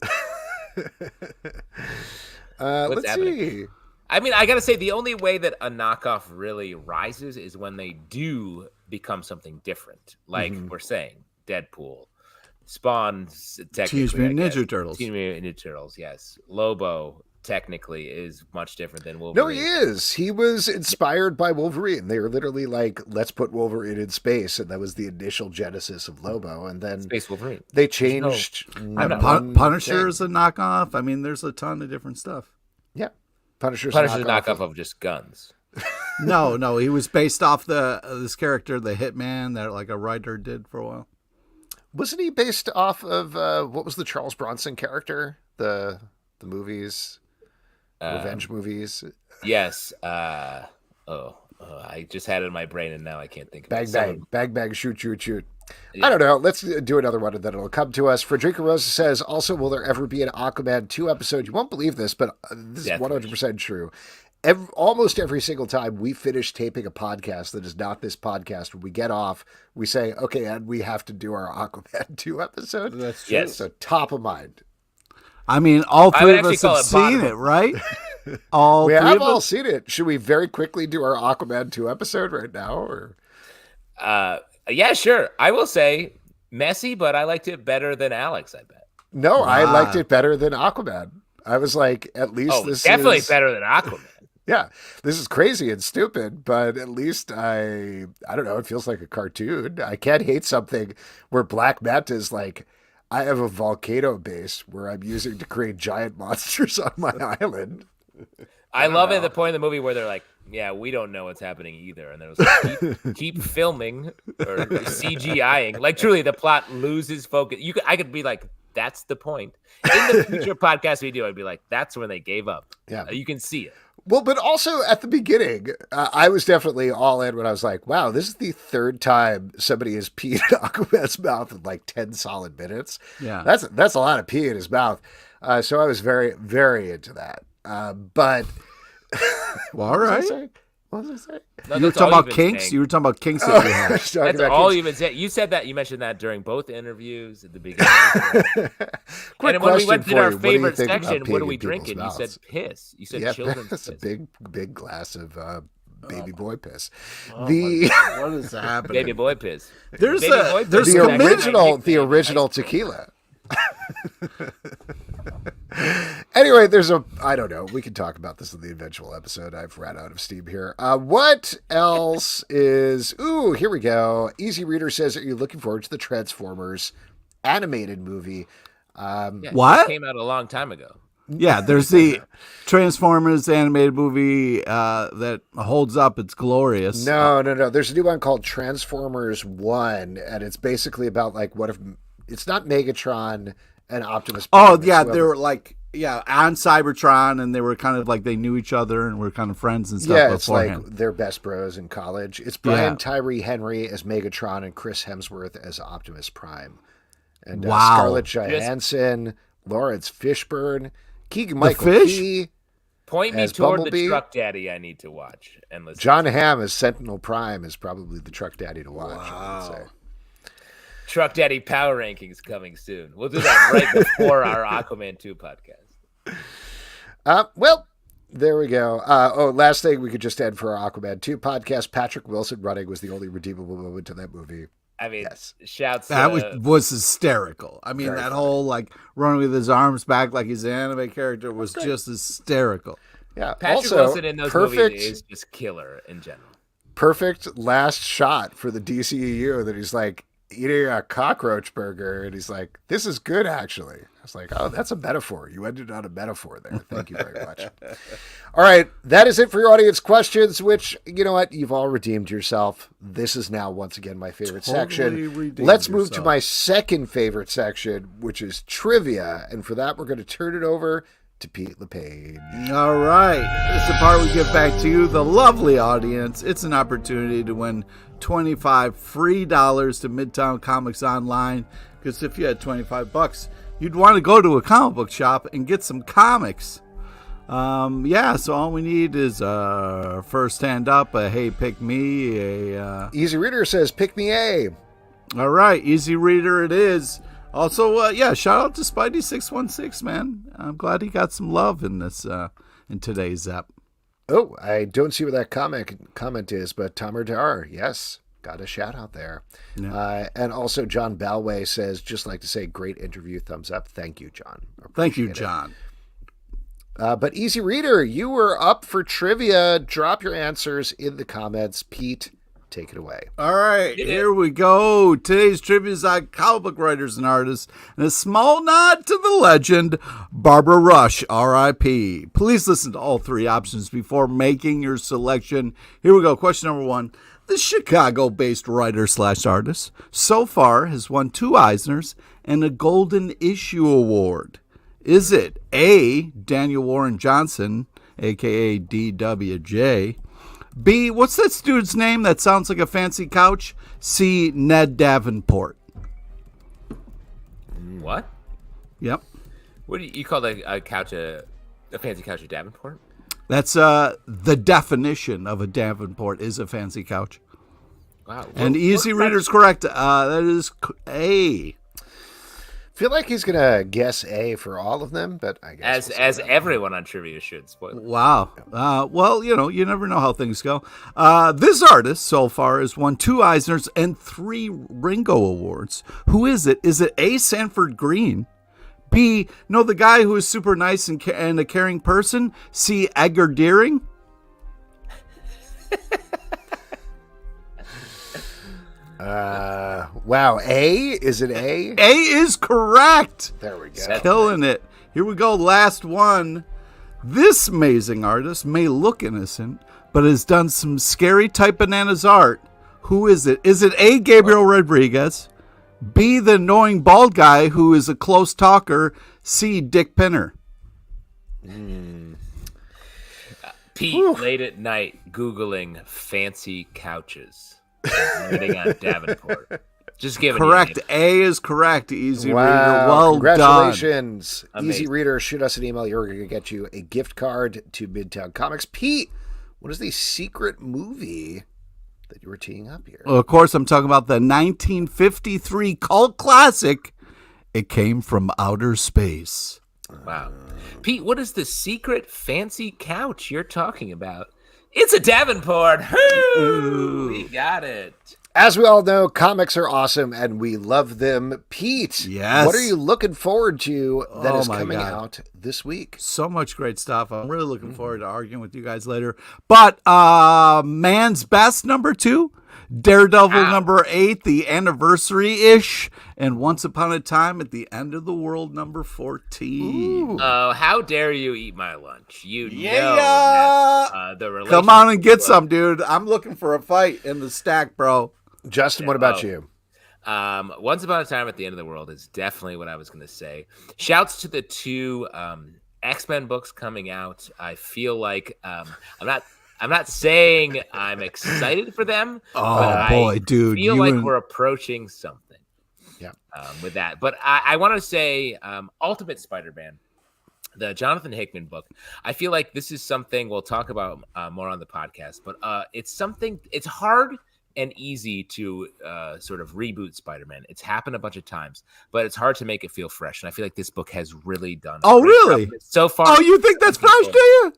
Let's
happening?
See.
I mean, I got to say, the only way that a knockoff really rises is when they do become something different. Like we're saying, Deadpool, Spawn's technically.
Teenage Mutant Ninja Turtles.
Teenage Mutant Ninja Turtles, yes. Lobo, technically, is much different than Wolverine.
No, he is. He was inspired by Wolverine. They were literally like, let's put Wolverine in space. And that was the initial genesis of Lobo. And then
Space Wolverine.
They changed.
Punisher is a knockoff. I mean, there's a ton of different stuff.
Yeah. Punisher's
a knockoff of just guns.
No, he was based off this character, the Hitman, that like a writer did for a while.
Wasn't he based off of what was the Charles Bronson character? The movies, revenge movies.
Yes. I just had it in my brain and now I can't think of it.
Bang, shoot. Yeah. I don't know. Let's do another one and then it'll come to us. Frederica Rosa says, also, will there ever be an Aquaman 2 episode? You won't believe this, but this is 100% true. Almost every single time we finish taping a podcast that is not this podcast, when we get off, we say, okay, and we have to do our Aquaman 2 episode.
That's true.
Yes.
So top of mind.
I mean, all three of us have seen it, right?
We have all seen it. Should we very quickly do our Aquaman 2 episode right now? Or
yeah, sure. I will say messy, but I liked it better than Alex, I bet.
No, I liked it better than Aquaman. I was like, at least this
definitely
is
better than Aquaman.
Yeah, this is crazy and stupid, but at least I don't know, it feels like a cartoon. I can't hate something where Black Manta is like, I have a volcano base where I'm using to create giant monsters on my island.
I love it at the point in the movie where they're like, yeah, we don't know what's happening either. And there's like, keep filming or CGIing. Like, truly, the plot loses focus. I could be like, that's the point. In the future podcast we do, I'd be like, that's when they gave up.
Yeah.
You can see it.
Well, but also at the beginning, I was definitely all in when I was like, wow, this is the third time somebody has peed in Aquaman's mouth in like 10 solid minutes.
Yeah.
That's a lot of pee in his mouth. So I was very, very into that. But
well, all right.
What was I saying?
No,
you were talking about kinks? You were talking about kinks that you had.
That's all you've been saying. You said that. You mentioned that during both interviews at the beginning. And when we went to our favorite section, what are we drinking? You said piss. You said children's piss.
It's a big glass of baby boy piss.
What is happening?
Baby boy piss.
There's
the original tequila. Anyway, I don't know. We can talk about this in the eventual episode. I've ran out of steam here. What else is... Ooh, here we go. Easy Reader says, are you looking forward to the Transformers animated movie?
What?
It came out a long time ago.
Yeah, there's the Transformers animated movie that holds up. It's glorious.
No. There's a new one called Transformers 1, and it's basically about, like, what if... It's not Megatron and Optimus Prime.
Oh, yeah, they were like, on Cybertron, and they were kind of like, they knew each other and were kind of friends and stuff beforehand.
It's like their best bros in college. It's Brian Tyree Henry as Megatron and Chris Hemsworth as Optimus Prime. And Scarlett Johansson, Lawrence Fishburne, Keegan-Michael Key.
Point me toward Bumblebee. The Truck Daddy I need to watch. And listen.
John Hamm as Sentinel Prime is probably the Truck Daddy to watch, I would say.
Truck Daddy Power Rankings coming soon. We'll do that right before our Aquaman 2 podcast.
Well, there we go. Last thing we could just end for our Aquaman 2 podcast. Patrick Wilson running was the only redeemable moment to that movie.
I mean,
yes.
Shouts.
That was hysterical. I mean, that whole like running with his arms back like he's an anime character was just hysterical.
Yeah.
Patrick Wilson in those movies is just killer in general.
Perfect last shot for the DCEU that he's like eating a cockroach burger and he's like, this is good actually. I was like, oh, that's a metaphor. You ended on a metaphor there. Thank you very much. All right. That is it for your audience questions, which, you know what? You've all redeemed yourself. This is now once again my favorite section. Let's move to my second favorite section, which is trivia. And for that, we're going to turn it over to Pete LePage.
All right. This is the part we give back to you, the lovely audience. It's an opportunity to win $25 free to Midtown Comics Online. Because if you had $25, you'd want to go to a comic book shop and get some comics. So all we need is first hand up, a hey, pick me,
Easy Reader says, pick me A.
All right, Easy Reader it is. Also, shout out to Spidey616, man. I'm glad he got some love in this in today's ep.
Oh, I don't see what that comment is, but Tamer Dar, yes, got a shout out there. Yeah. And also John Balway says, just like to say, great interview, thumbs up. Thank you, John.
Thank you, John.
But Easy Reader, you were up for trivia. Drop your answers in the comments. Pete, take it away.
All right, here we go. Today's trivia is on comic book writers and artists, and a small nod to the legend, Barbara Rush, R.I.P. Please listen to all three options before making your selection. Here we go. Question number 1. The Chicago-based writer/artist so far has won 2 Eisners and a Golden Issue Award. Is it A, Daniel Warren Johnson, a.k.a. DWJ, B, what's that dude's name that sounds like a fancy couch, C, Ned Davenport?
What?
Yep.
What do you call a couch a fancy couch a Davenport?
That's the definition of a Davenport is a fancy couch.
Wow.
And Easy Reader's correct. That is A.
Feel like he's gonna guess A for all of them, but I guess
as everyone on trivia should. Spoiler.
Wow. Well, you never know how things go. This artist so far has won 2 Eisners and 3 Ringo Awards. Who is it? Is it A, Sanford Green? B, the guy who is super nice and a caring person? C, Edgar Deering?
Wow. A? Is it A?
A is correct.
There we go.
Killing it. Here we go. Last one. This amazing artist may look innocent, but has done some scary type bananas art. Who is it? Is it A, Gabriel Rodriguez? B, the annoying bald guy who is a close talker? C, Dick Pinner?
Pete, late at night, Googling fancy couches. Writing on Davenport. Just giving
correct. A is correct. Easy Reader. Well
congratulations.
done.
Easy Reader, shoot us an email. You're going to get you a gift card to Midtown Comics. Pete, what is the secret movie that you were teeing up here?
Well, of course, I'm talking about the 1953 cult classic, It Came from Outer Space.
Wow. Pete, what is the secret fancy couch you're talking about? It's a Davenport. Ooh, we got it.
As we all know, comics are awesome and we love them. Pete,
yes.
What are you looking forward to that is coming out this week?
So much great stuff. I'm really looking forward to arguing with you guys later. But Man's Best number 2, Daredevil number 8, the anniversary-ish, and Once Upon a Time at the End of the World number 14.
Oh, how dare you eat my lunch? You know that, the relationship.
Come on and get some, dude. I'm looking for a fight in the stack, bro.
Justin, what about you?
Once Upon a Time at the End of the World is definitely what I was going to say. Shouts to the 2 X-Men books coming out. I feel like I'm not saying I'm excited for them.
Oh boy, dude!
I feel like we're approaching something.
Yeah,
with that. But I want to say Ultimate Spider-Man, the Jonathan Hickman book. I feel like this is something we'll talk about more on the podcast. But it's something. It's hard and easy to sort of reboot Spider-Man. It's happened a bunch of times, but it's hard to make it feel fresh. And I feel like this book has really done.
Oh, really?
So far.
Oh, you think that's fresh, do you?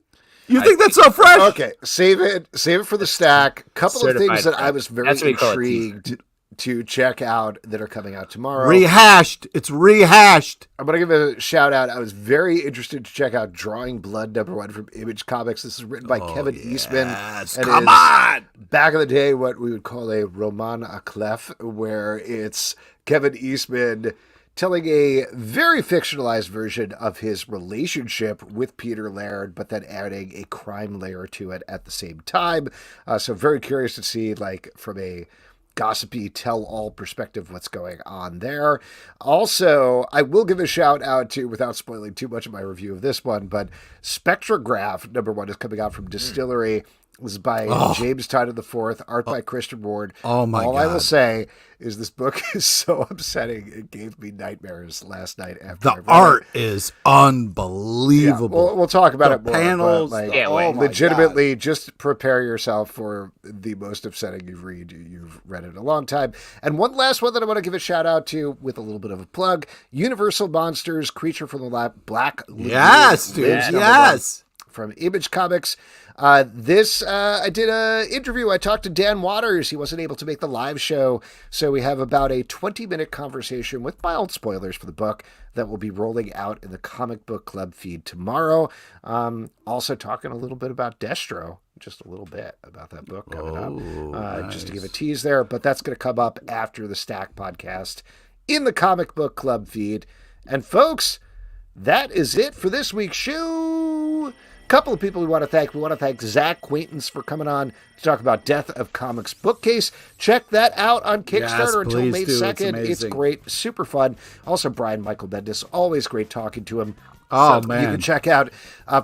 You think that's so fresh?
Okay, save it for the stack. Couple of things that I was very intrigued to check out that are coming out tomorrow.
Rehashed. It's rehashed.
I'm going to give a shout out. I was very interested to check out Drawing Blood #1 from Image Comics. This is written by Kevin Eastman.
Yes, come on!
Back in the day, what we would call a roman à clef, where it's Kevin Eastman telling a very fictionalized version of his relationship with Peter Laird, but then adding a crime layer to it at the same time. So very curious to see, like, from a gossipy tell-all perspective what's going on there. Also, I will give a shout out to, without spoiling too much of my review of this one, but Spectrograph #1 is coming out from Distillery. This is by James Tynion IV, art by Christian Ward.
Oh my God.
All I will say is this book is so upsetting. It gave me nightmares last night after
the art is unbelievable.
Yeah, we'll talk about it more.
Panels,
but,
like,
legitimately, just prepare yourself for the most upsetting you've read in a long time. And one last one that I want to give a shout out to with a little bit of a plug: Universal Monsters, Creature from the Black Lagoon.
Yes, dude. Yes.
From Image Comics. I did an interview. I talked to Dan Waters. He wasn't able to make the live show, so we have about a 20-minute conversation with mild spoilers for the book that will be rolling out in the Comic Book Club feed tomorrow. Also talking a little bit about Destro, just a little bit about that book coming up,
nice.
just to give a tease there. But that's going to come up after the Stack podcast in the Comic Book Club feed. And folks, that is it for this week's show. Couple of people we want to thank. We want to thank Zack Quaintance for coming on to talk about Death of Comics Bookcase. Check that out on Kickstarter until May 2nd. It's great, super fun. Also, Brian Michael Bendis, always great talking to him.
Oh,
so
man.
You can check out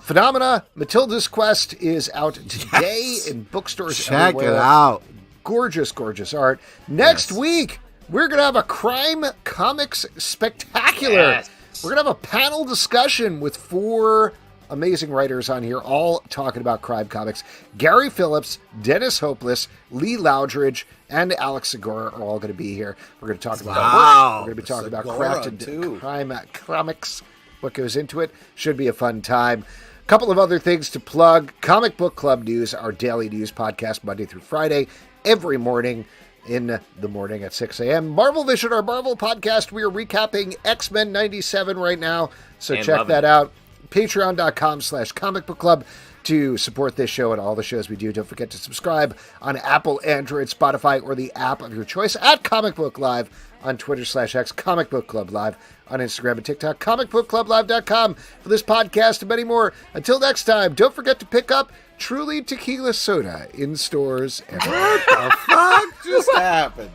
Phenomena. Matilda's Quest is out today in bookstores
Check
everywhere.
it out.
Gorgeous, gorgeous art. Next week, we're going to have a Crime Comics Spectacular.
Yes.
We're going to have a panel discussion with 4 amazing writers on here, all talking about crime comics. Gary Phillips, Dennis Hopeless, Lee Loudridge, and Alex Segura are all going to be here. We're going to talk about work. We're going to be talking about crafted crime comics, what goes into it. Should be a fun time. A couple of other things to plug. Comic Book Club News, our daily news podcast, Monday through Friday, every morning in the morning at 6 a.m. Marvel Vision, our Marvel podcast. We are recapping X-Men 97 right now, so check that out. Patreon.com/Comic Book Club to support this show and all the shows we do. Don't forget to subscribe on Apple, Android, Spotify, or the app of your choice at Comic Book Live on Twitter/X, Comic Book Club Live on Instagram and TikTok, comicbookclublive.com for this podcast and many more. Until next time, don't forget to pick up Truly Tequila Soda in stores everywhere.
What the fuck just happened?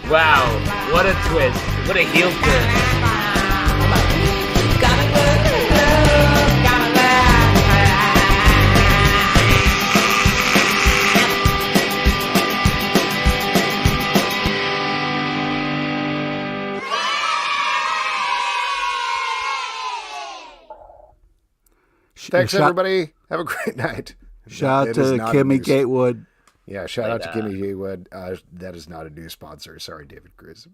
Wow, what a twist. What a heel turn.
Thanks, everybody. Have a great night.
Shout out to Kimmy Gatewood.
Yeah, shout out to Kimmy Gatewood. That is not a new sponsor. Sorry, David Cruz.